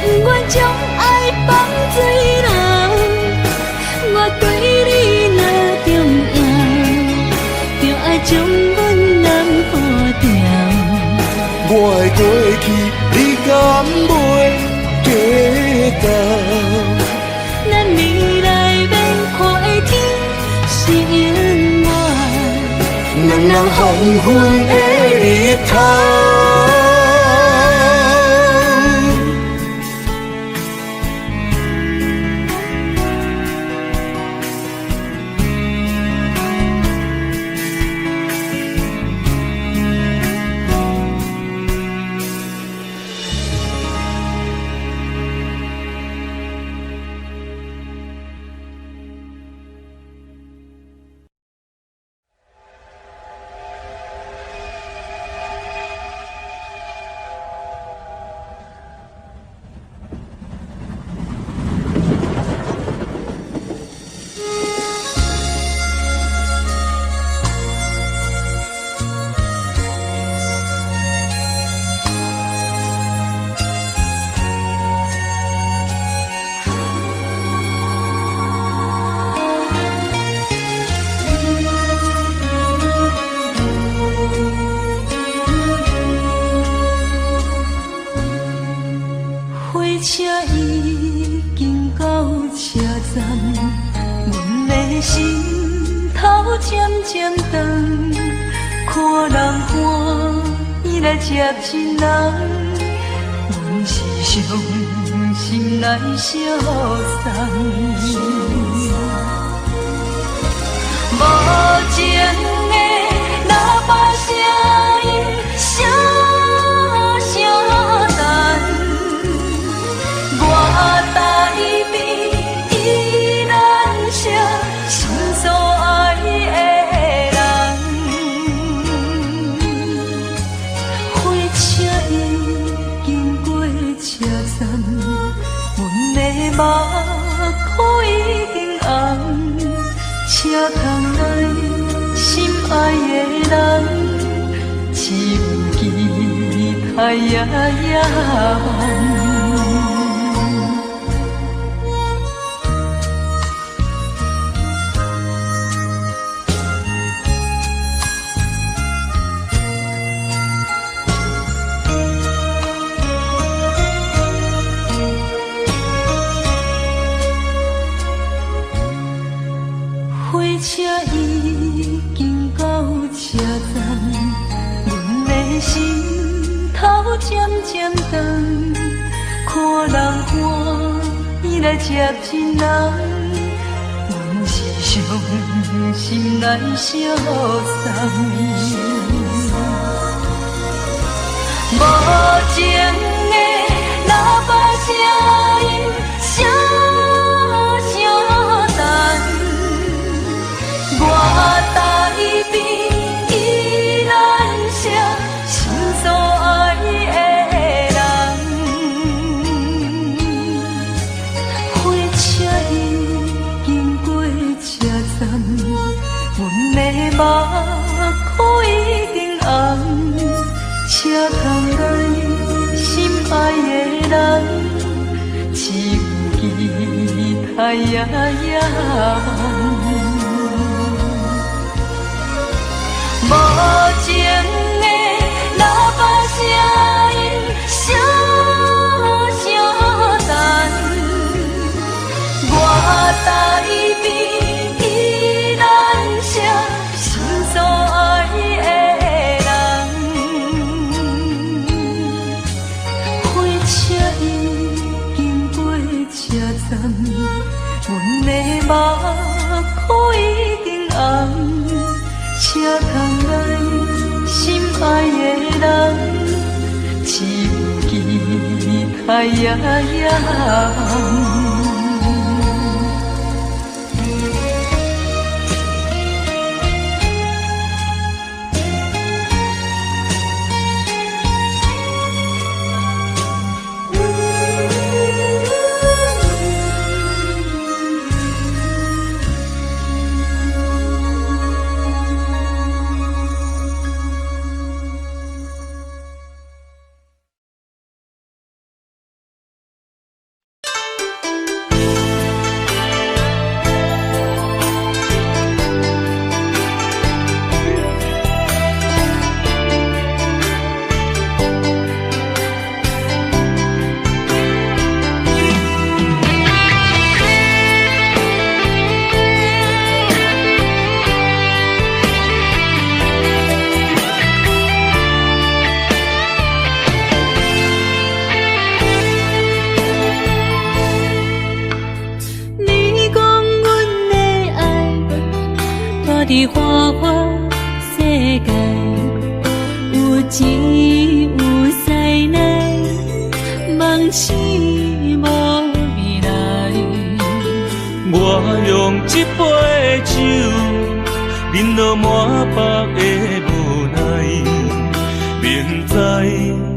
不愿将爱放水流。我对你若重要，就爱将阮男抱牢。我的过去，你敢袂记得？咱未来免看的天是永远。人人黄昏的日头。车已经到车站，阮的心头渐渐长，看人欢喜来接亲人，阮是伤心来消送。无情的喇叭声音，声声淡。我台边依然是心所爱的人，火车已经过车站，阮的目眶已经红，车窗内心爱的人，只有期待夜夜梦。火车已经到车站，阮的心头渐渐长，看人欢喜来接亲人，阮是伤心来消送。无情的喇叭声音，声声淡。我台边依然是心所爱的人，火车已经过车站，阮的目眶已经红，车窗内心爱的人，只有期待夜夜梦。无情的喇叭声音，声声淡。我台边依然是心所爱的人，火车已经过车站，阮的目眶已经红。车窗内心爱的人，只有期待夜夜梦。伫花花世界，有钱有势来，梦醒无未来。我用一杯酒，饮落满腹的无奈，明知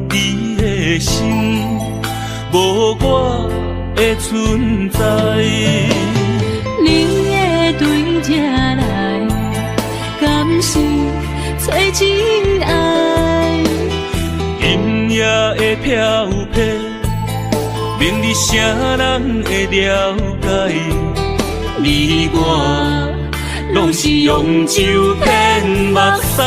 你的心无我的存在。你的对这来，敢是找真爱？音乐的飘飘，明日谁人会了解？你我拢是用酒骗目屎，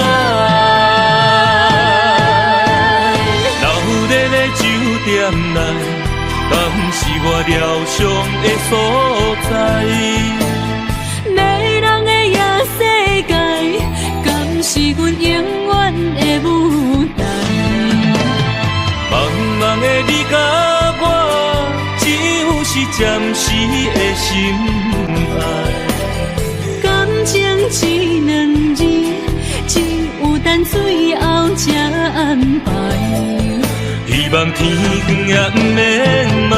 留在咧酒店内，敢是我疗伤的所在？迷人的夜世界，敢是阮永远的舞台？茫茫的你甲我，只有是暂时的心爱。感情一两字，只有等最后才安排。希望天光也不免问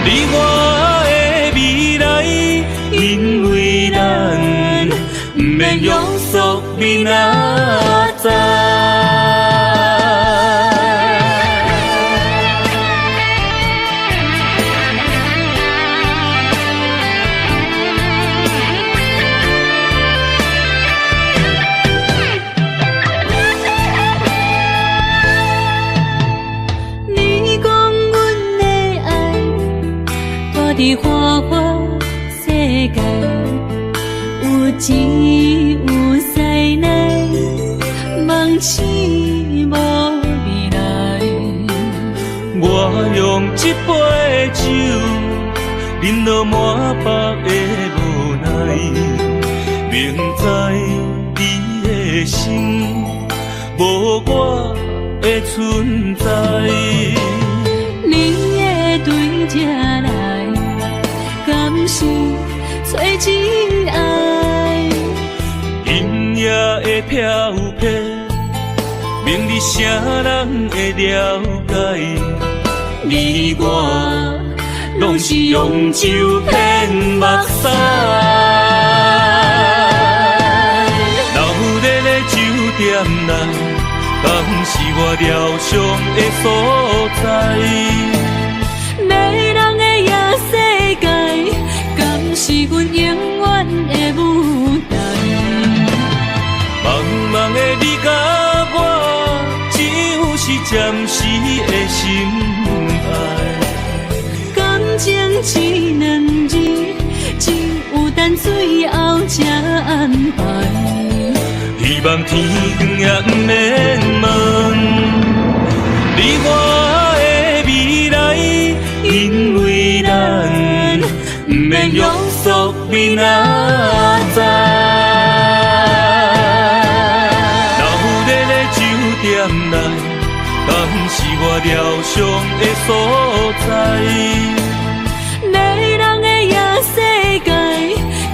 你我的未来，因为咱不免约束明仔载。伫花花世界，有钱有势来，梦醒无未来。我用一杯酒，饮落满腹的无奈，明知你的心无我的存在。你的对这来，敢是找真爱？音乐的飘飘，明日谁人会了解？你我拢是用酒骗目屎，留在咧酒店内，敢是我疗伤的所在？迷人的夜世界，敢是阮永远的舞台？茫茫的你甲我，只有是暂时的心爱。感情一两字，只有等最后才安排。希望天光也不免问你我的未来，因为咱不免约束明仔载。留在咧酒店内，敢是我疗伤的所在？迷人的夜世界，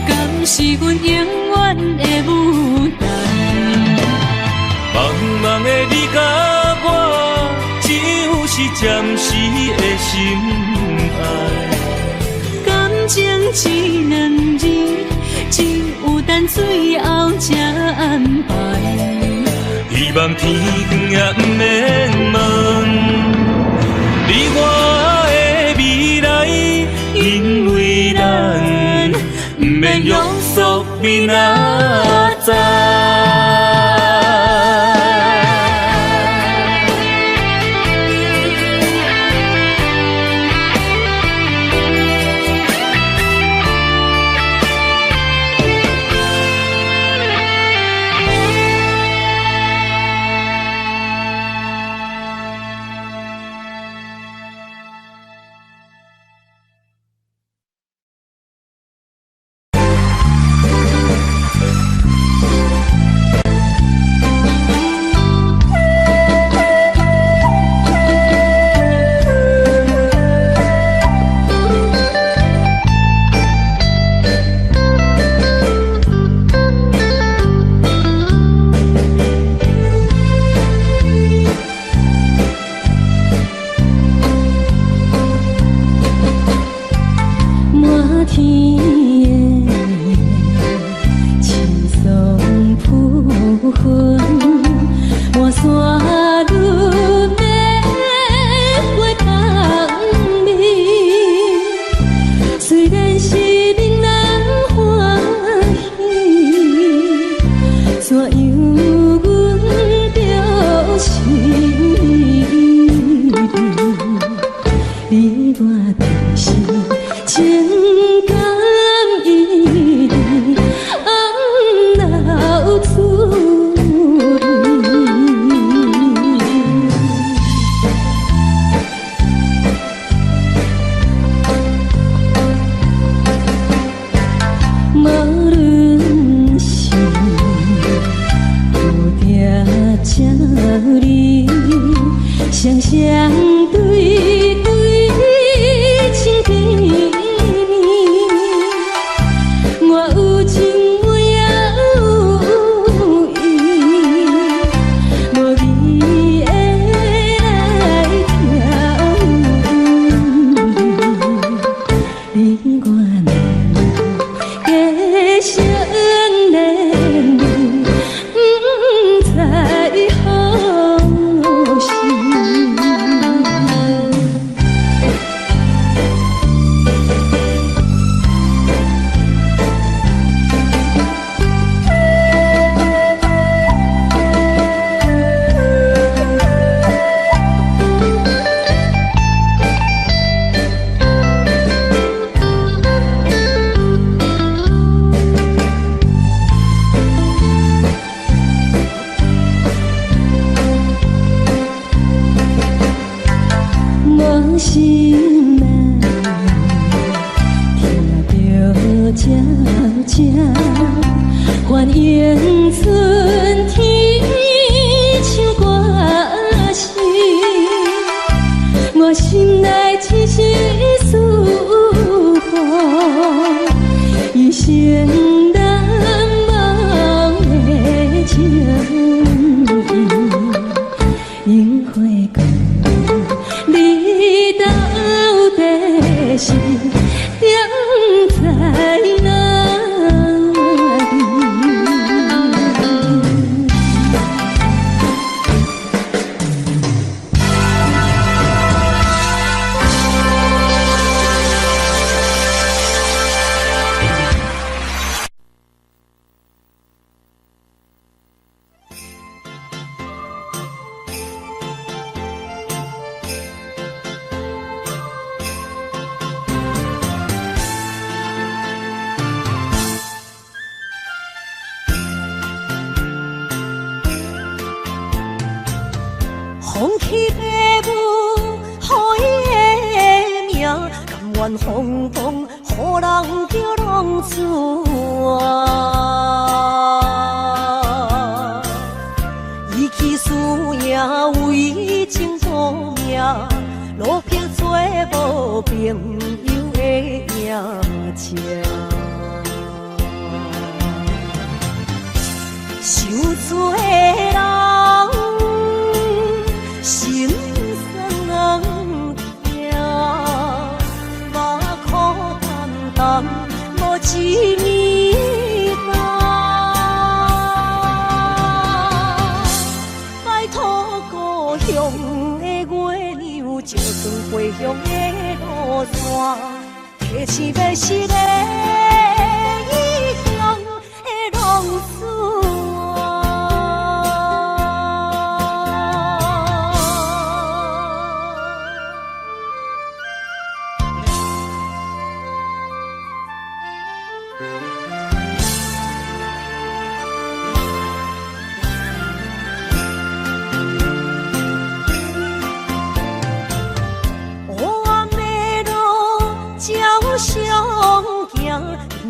敢是阮永远的舞台？茫茫的你甲我，只有是暂时的心爱。感情一两字，只有等最后才安排。希望天光也不免问你我的未来，因为咱不免约束明仔载。是情感一直红流出无论是有定这里，双双对对情甜蜜，我有情我也有意，无味的来听，你我难继续恋恋，不知何时。无心啊，听着这欢迎春天唱歌声，我心内只是思念一生难忘的情，樱花讲你到底是踮在哪里？风起爸母，予伊的名，甘愿风风，予人叫浪子啊。伊去事业为情做命，路撇做无朋友的影情。想做的人。心酸人听，目眶淡淡，无一面红。拜托故乡的月亮，照光回乡的路线，提醒要是个异乡的浪子。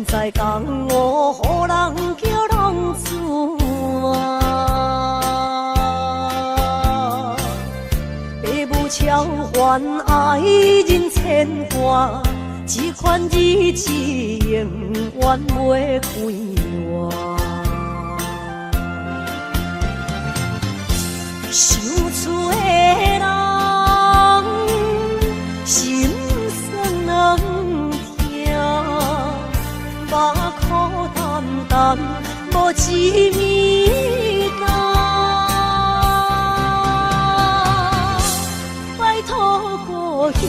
在江湖，予人叫浪子啊！爸母超还爱人千万，这款日子永远袂快活。想厝的人，心酸人听。目眶淡淡，无一面红。拜托故乡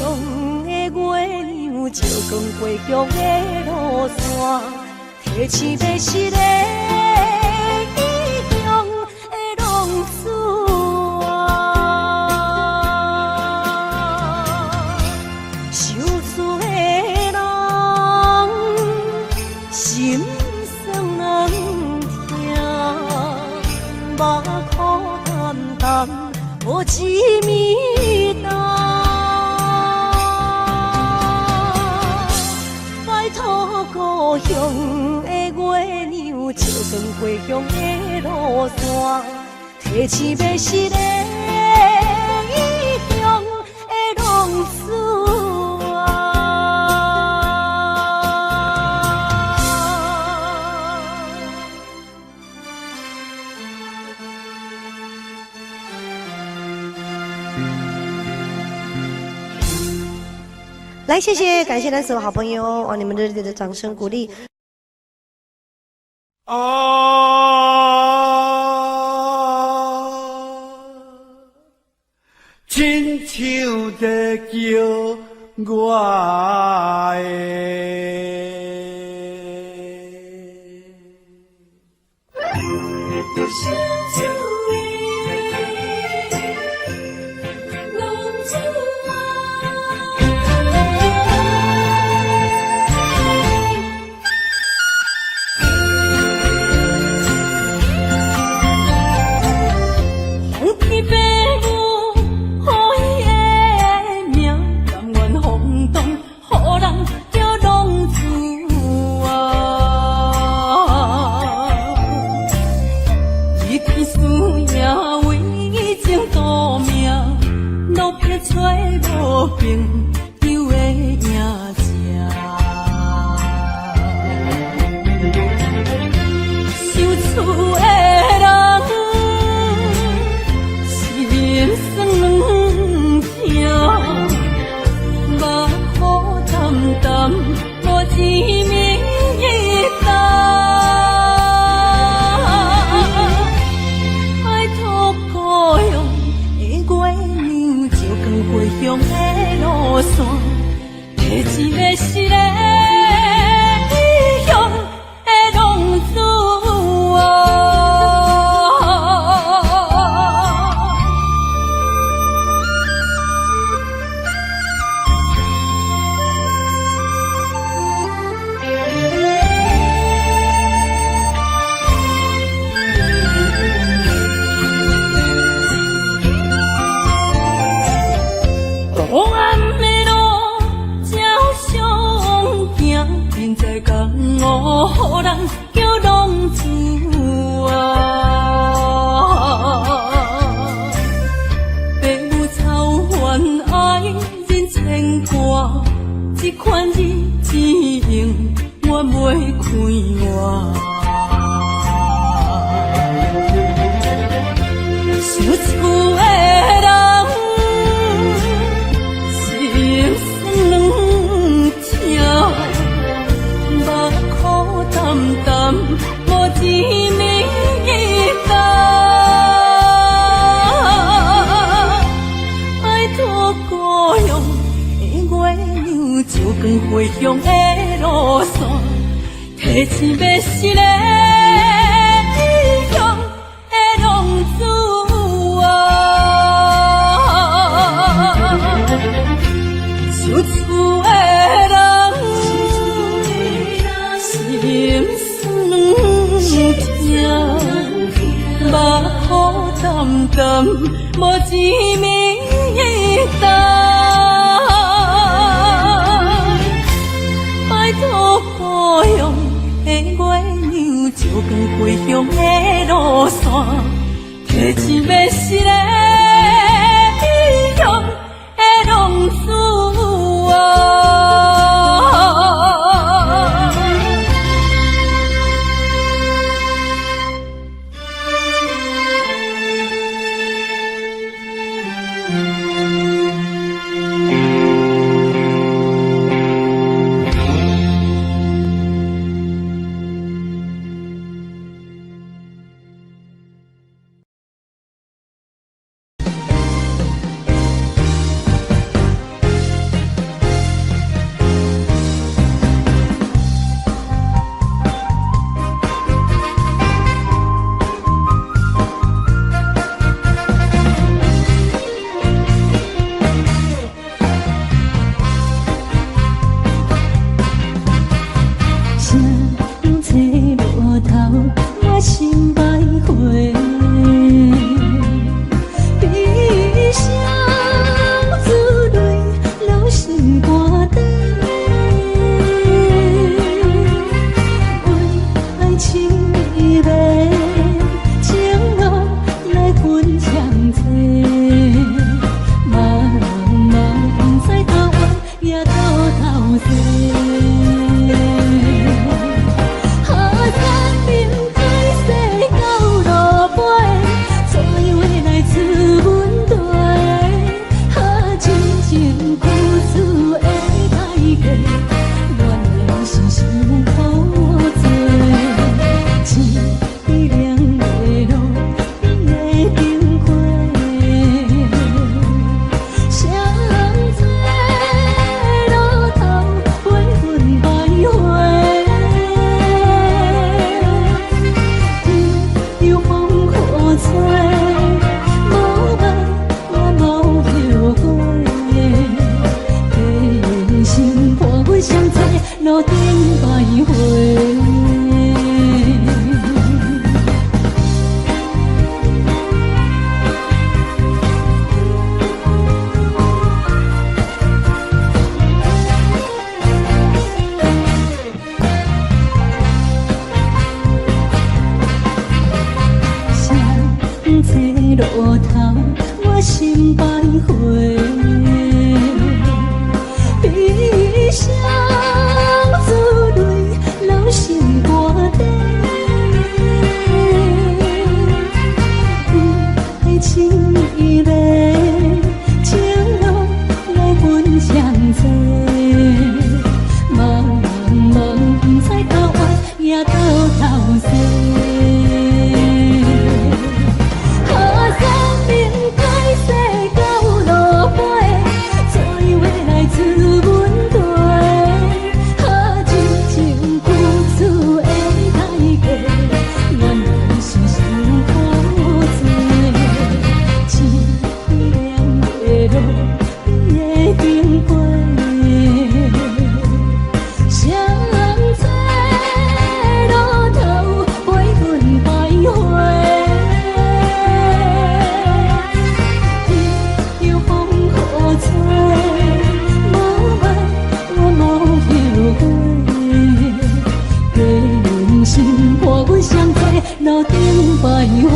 的月亮，照光回乡的路线，提醒要是个异乡的浪子啊。想厝的光回乡的路线，提起要是个异乡的浪子啊。来，谢谢，感谢咱所有好朋友哦，你们热烈的掌声鼓励。啊，亲像在叫我回乡的路线，提醒要是个异乡的浪子啊，想厝的人心酸痛，目雨淡淡，无一面灯。故乡的月亮，照光回乡的路线，提醒要是个。路头，我心徘徊，悲伤珠泪流成歌底，爱情伊个情路来分相济，茫茫不知头弯也头西。 路顶徘徊。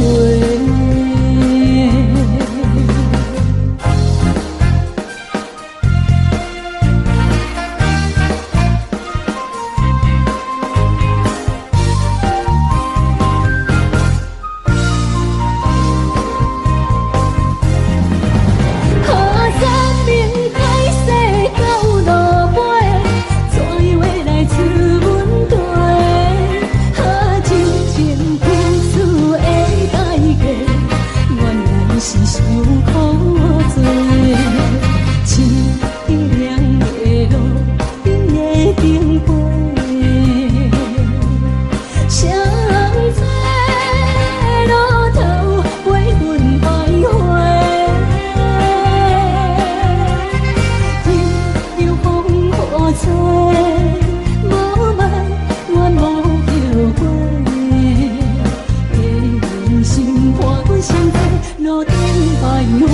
路顶徘徊。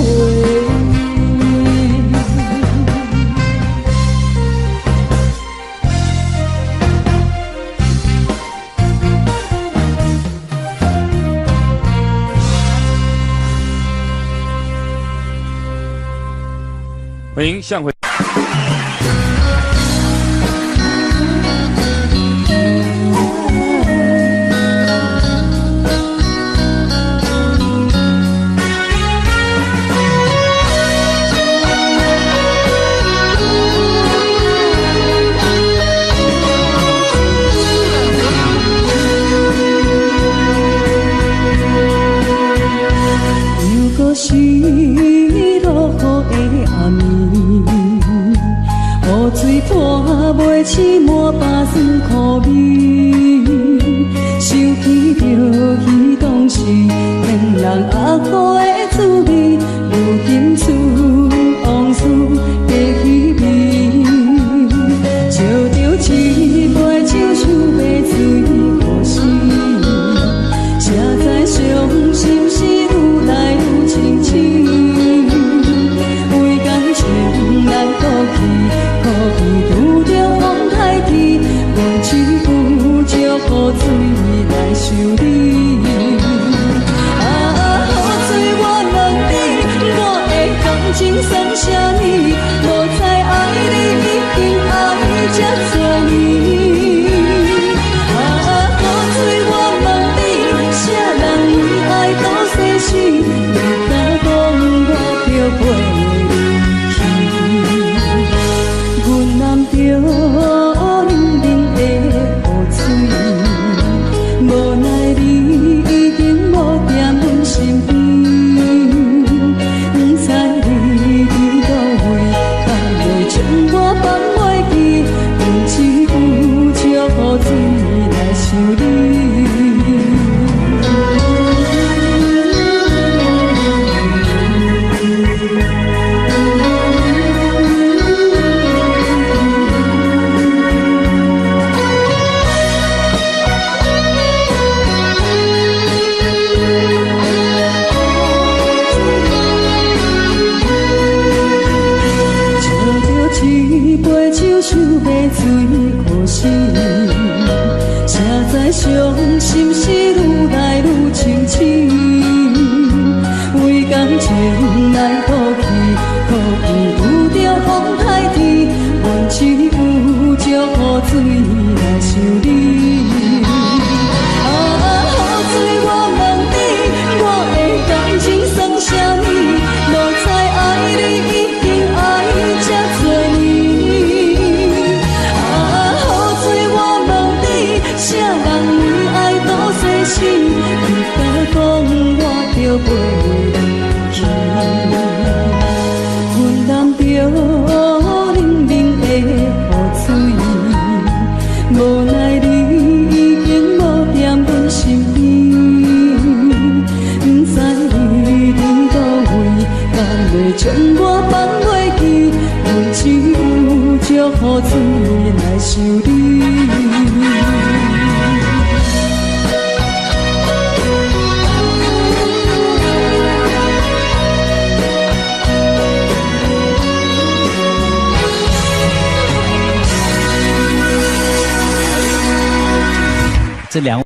欢迎向回。 是落雨的暗暝，雨水泼袂起满巴酸苦味，想起着彼当时恋人压苦的滋味，如今厝往事加稀微，笑着一杯酒酒要醉故事，谁知伤心事愈来愈清醒，为感情来哭泣，哭泣拄着风台天，无情有借雨水来修理。啊，雨水我要水可惜，谁知伤心事愈来愈清醒。为感情来吐气，可有有着风台天，阮只有祝雨水来想你。雨水我问你，我的感情算啥物？无猜爱你已经爱这多年。雨水我问你，啥人为爱多细心？你敢讲我着袂记？阮淋着冷冷的雨水，无奈你已经无踮阮身边，不知你伫倒位，敢会将我放袂记？阮只有祝雨水来想你。这两位。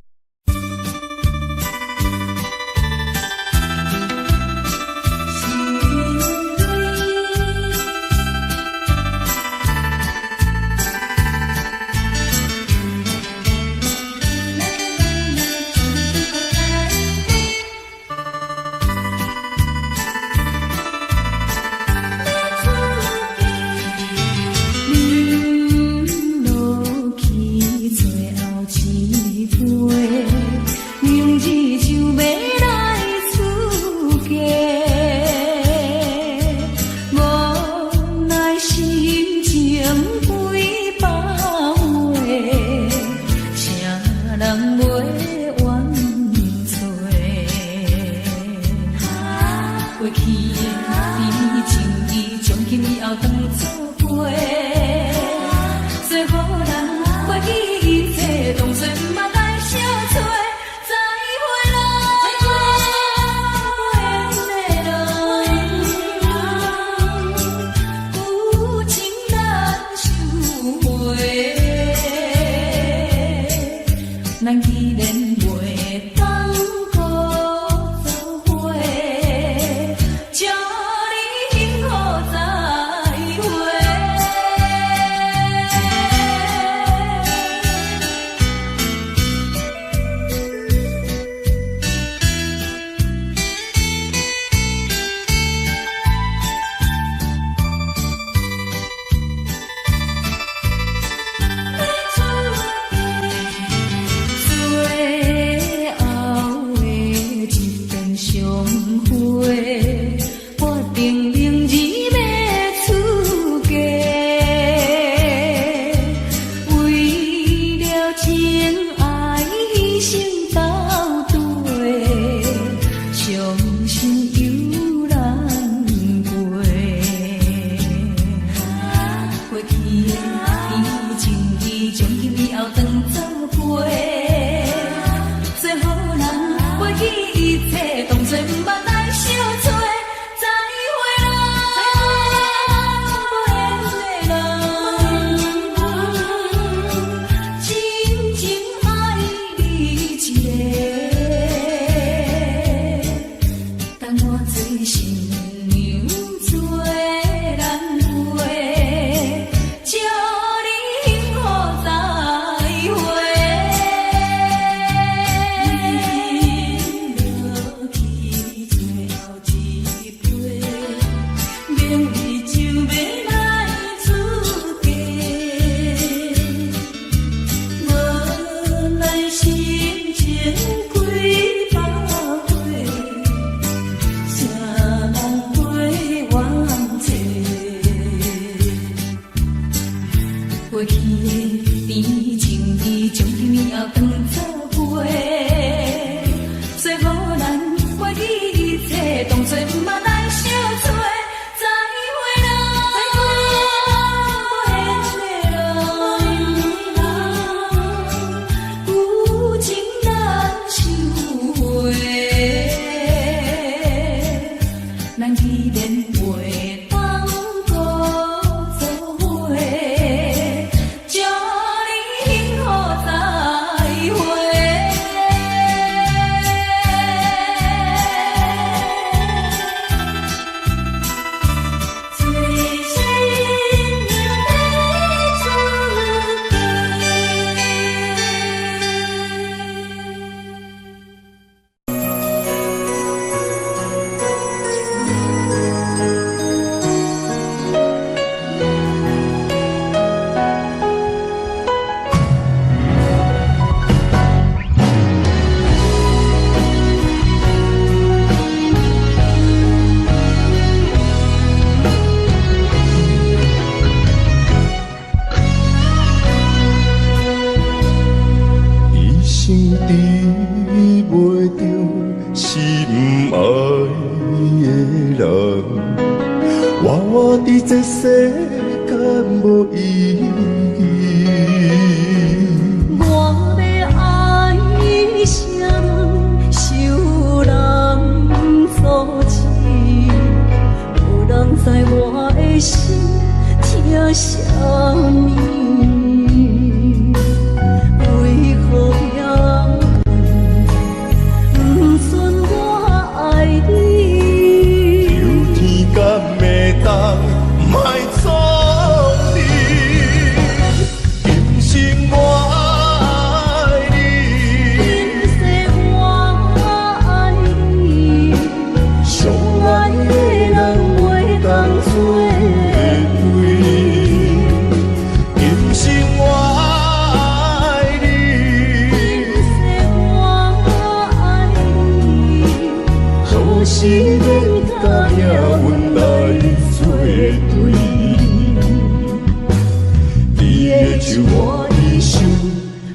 酒我一生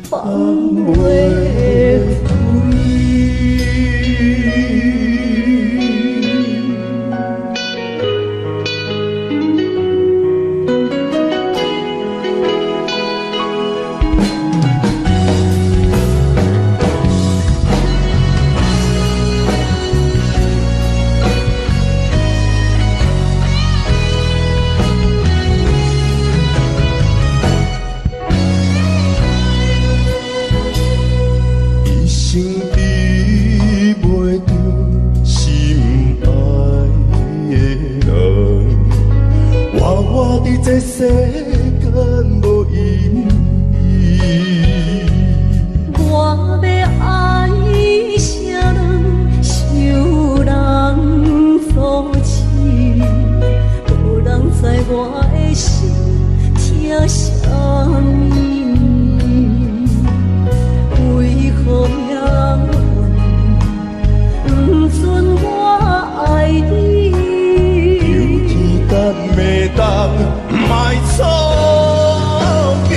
放袂开。这世间无意义，我要爱啥人，受人所欺，无人知我的心疼啥物，为何命运不准我爱你？有天等袂当。卖错去，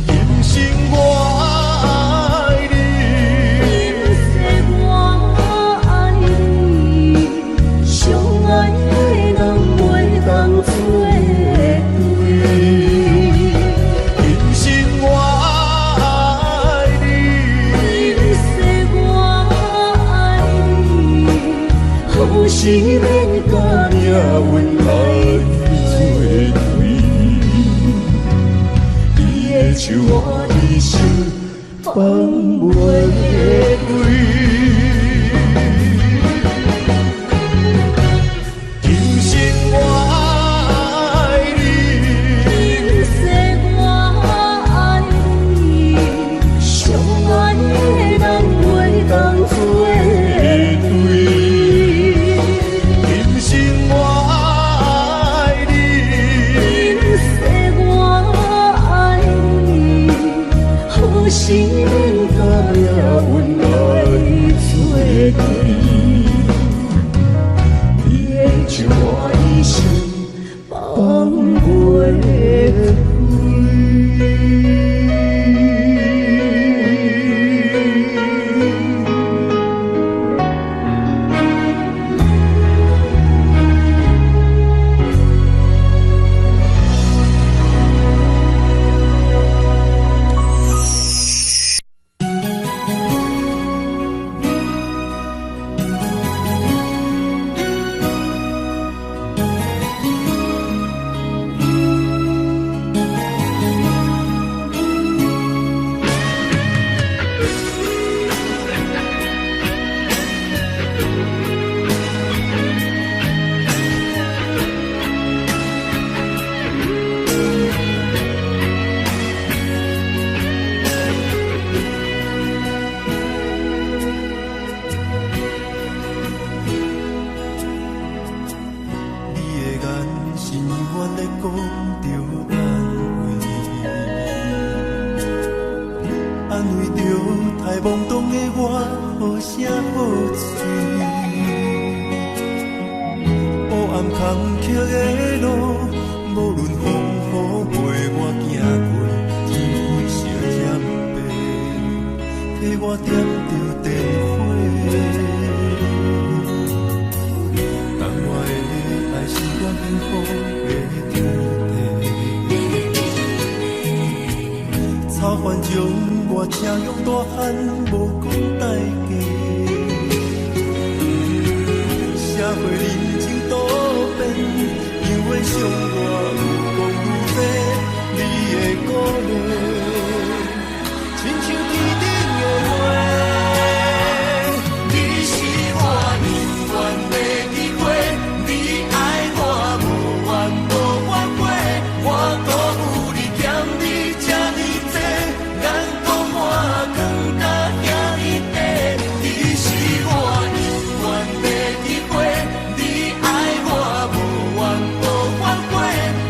今生我爱你，今世我爱你，相爱的人袂当做对。今生我爱你，今世我爱你，好是免甲命运来。就我一生放袂开，今生我爱你，今世我爱你，相爱的人袂当做对。今生我爱你，今世我爱你。好是免甲命运来作对，你的酒我一生放袂开。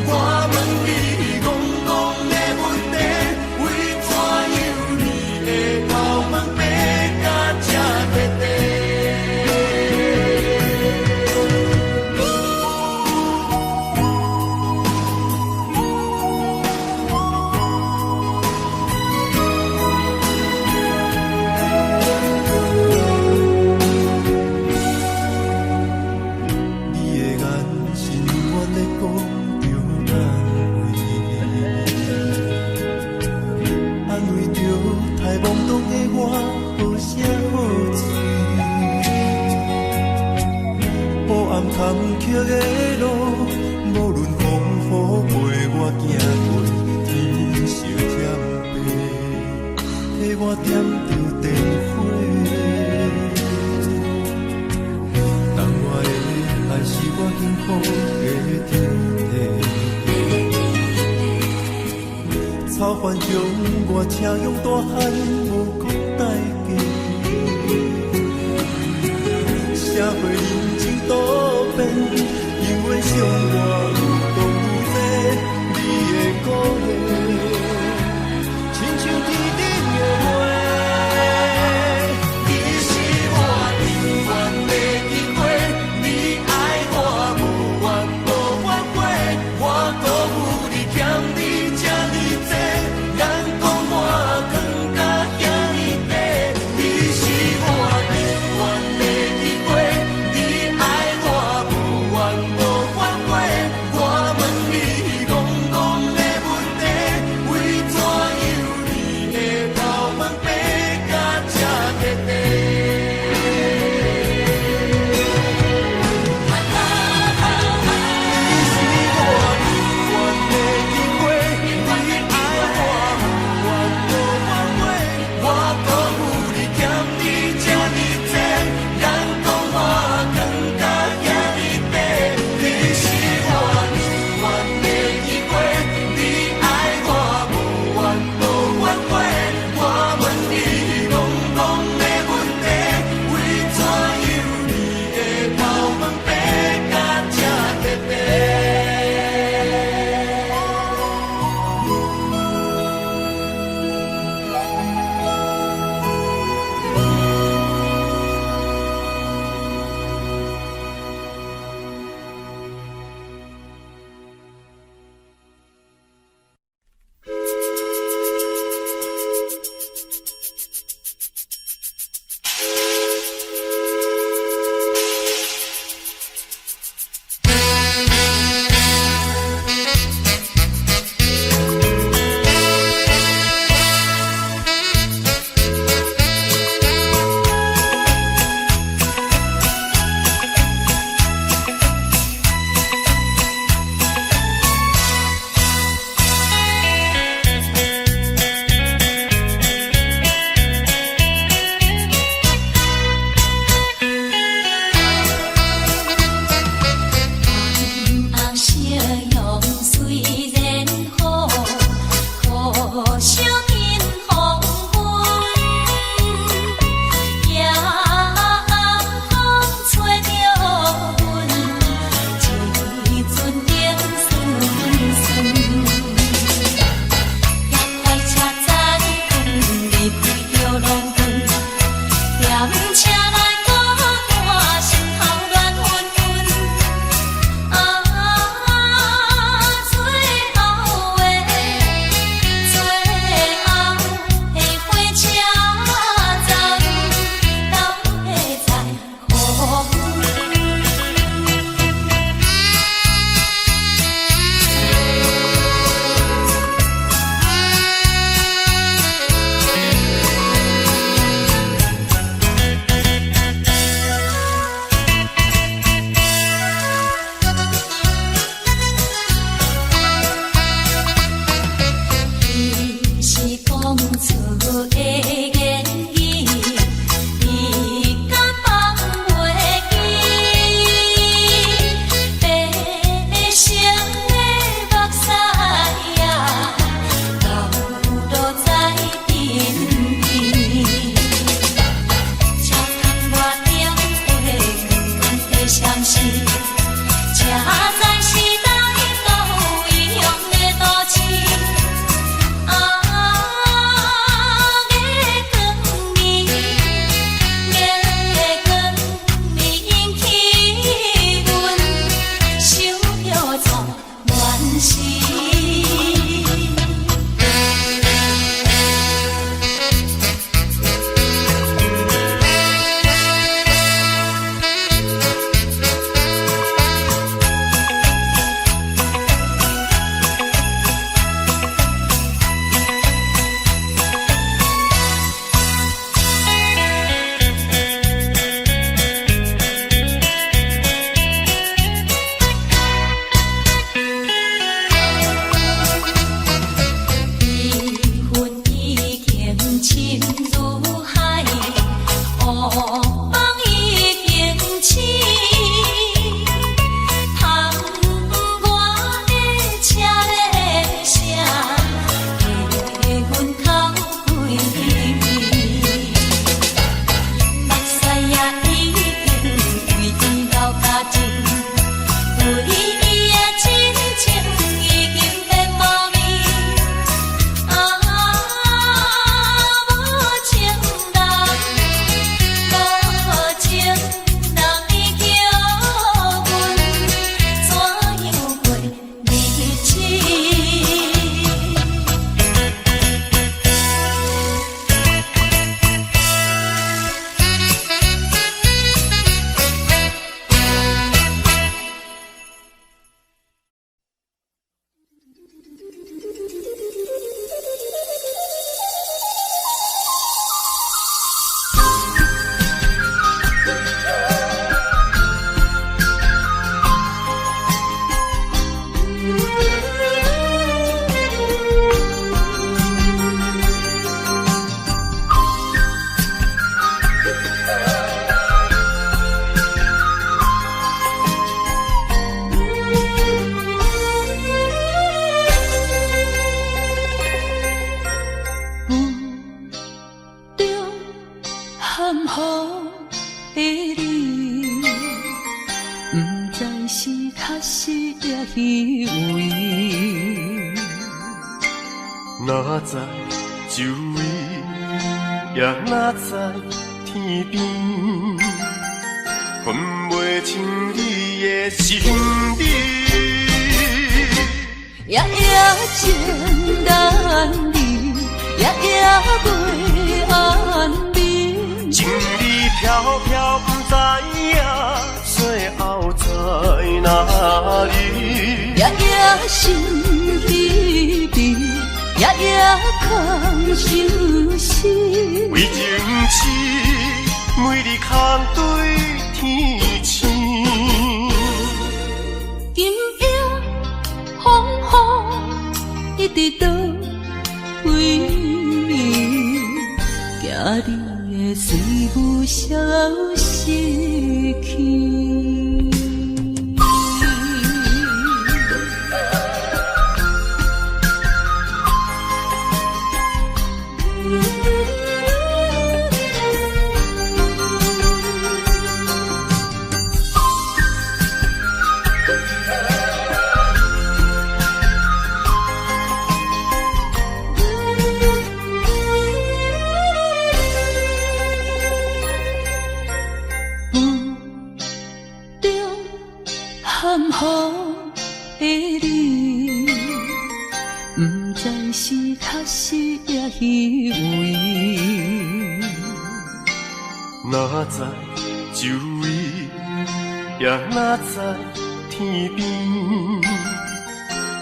我我点着电火，当我的爱是我幸福的天地。草原中我车用大汉无讲代价，社会人情多变，因为伤我有多有多，你的鼓励，亲像天顶的花。你是我永远的机会，你爱我无怨无反悔，我辜负你欠你这呢多，眼光我更加遐呢多。你是我永远的机会，你爱我无怨无反悔，我问你戆戆的问题，为怎样你的头毛白甲这彻底？知周围，也哪知天边，分袂清你的心理。夜夜情难离，夜夜袂安眠。情意飘飘，不知影最后在哪里。夜夜心稀微，夜夜空相思。为情痴，每日空对天星。今夜风雨一直倒位，惊你的随无消息去。含糊的你，不知是确实也虚伪。哪知周围，也哪知天边，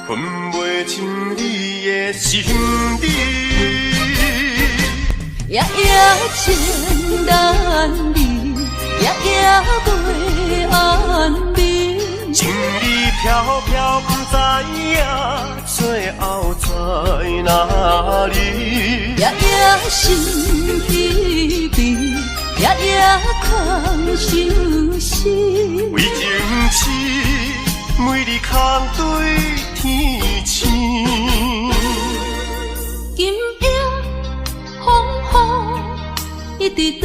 分袂清你的心理。夜夜情难离，夜夜袂安眠。情意飘飘，不知影最后在哪里。夜夜心稀微，夜夜空相思。为情痴，每日空对天星。今夜风雨一直倒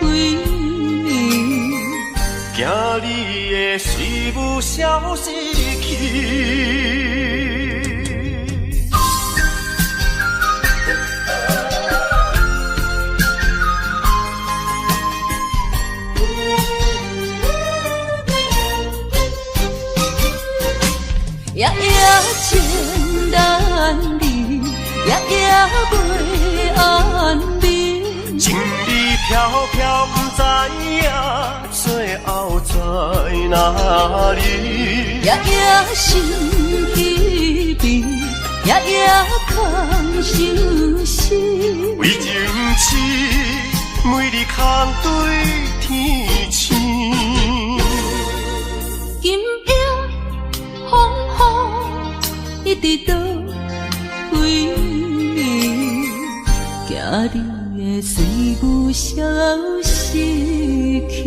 位，惊你的随无消息去。夜夜情难离，夜夜袂安眠。情意飘飘，不知影最后在哪里。夜夜心稀微，夜夜空相思。为情痴，每日空对天星。今夜风雨一直倒位，惊你的随无消息去。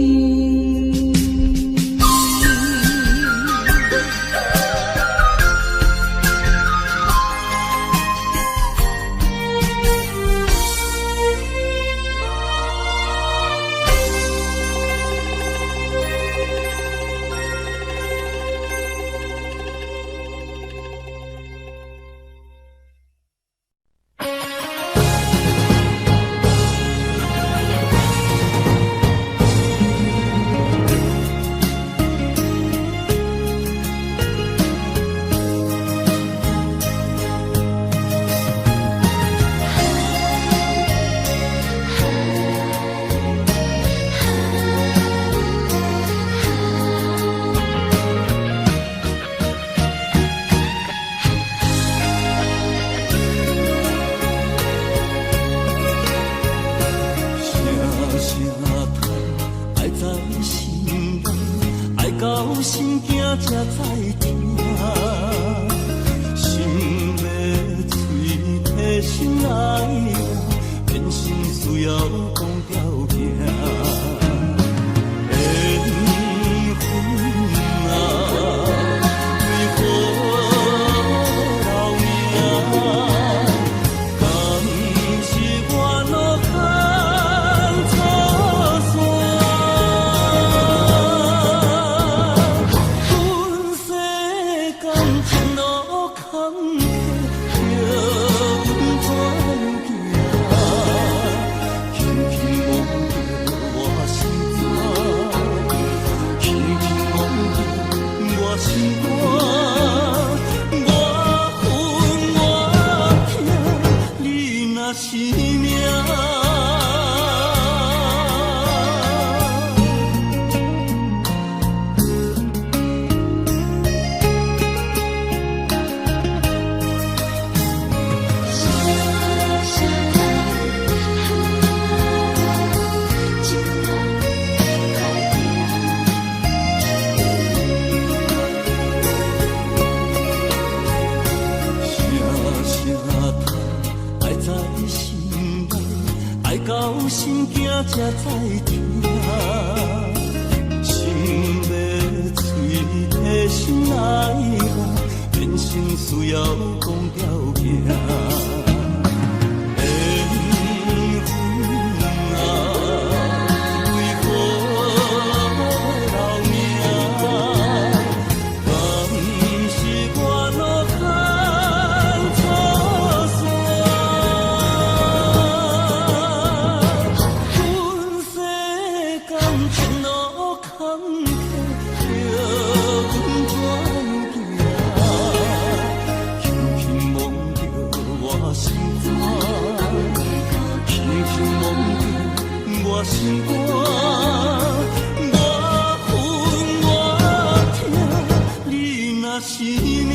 才知听，心要嘴替心爱听，变心需要讲条件。缘分啊，为何留名？敢是我路坎错线？分世间前路坎坷，若是命。到心惊才知听，心要碎的心来行，变成需要讲条件。心肝，我恨我痛，你若是命。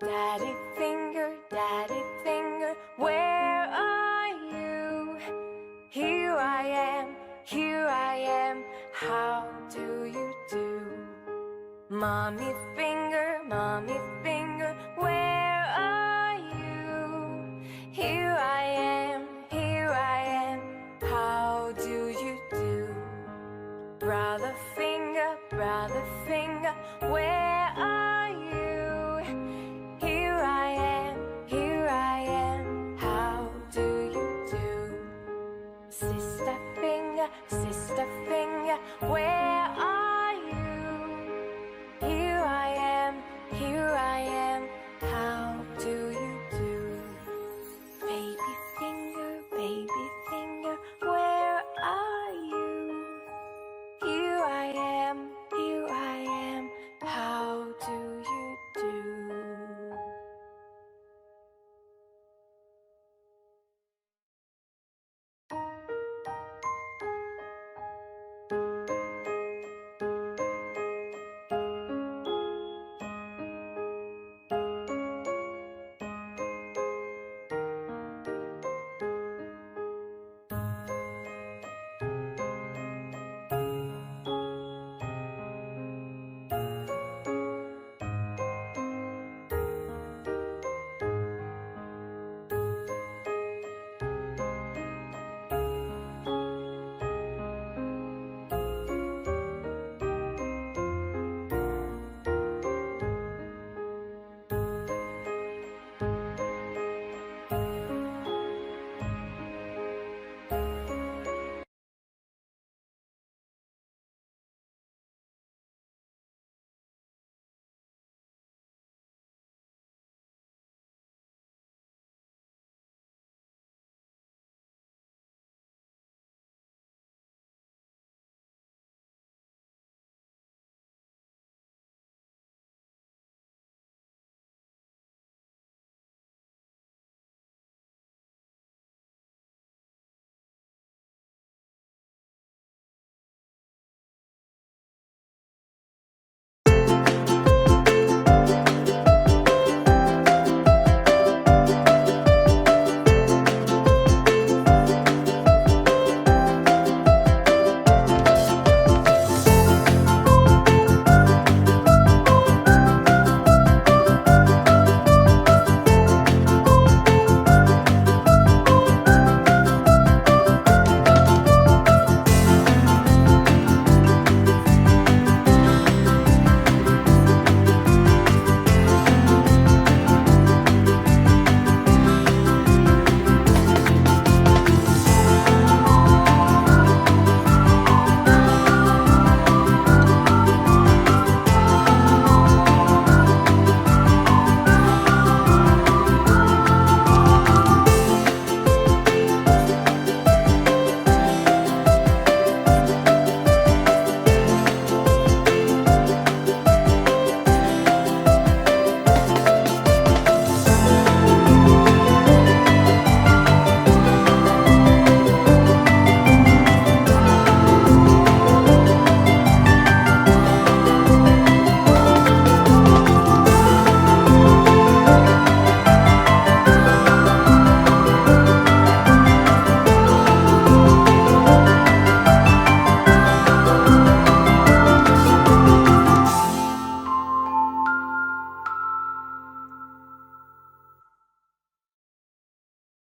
Daddy finger, where are you? Here I am, how do you do? Mommy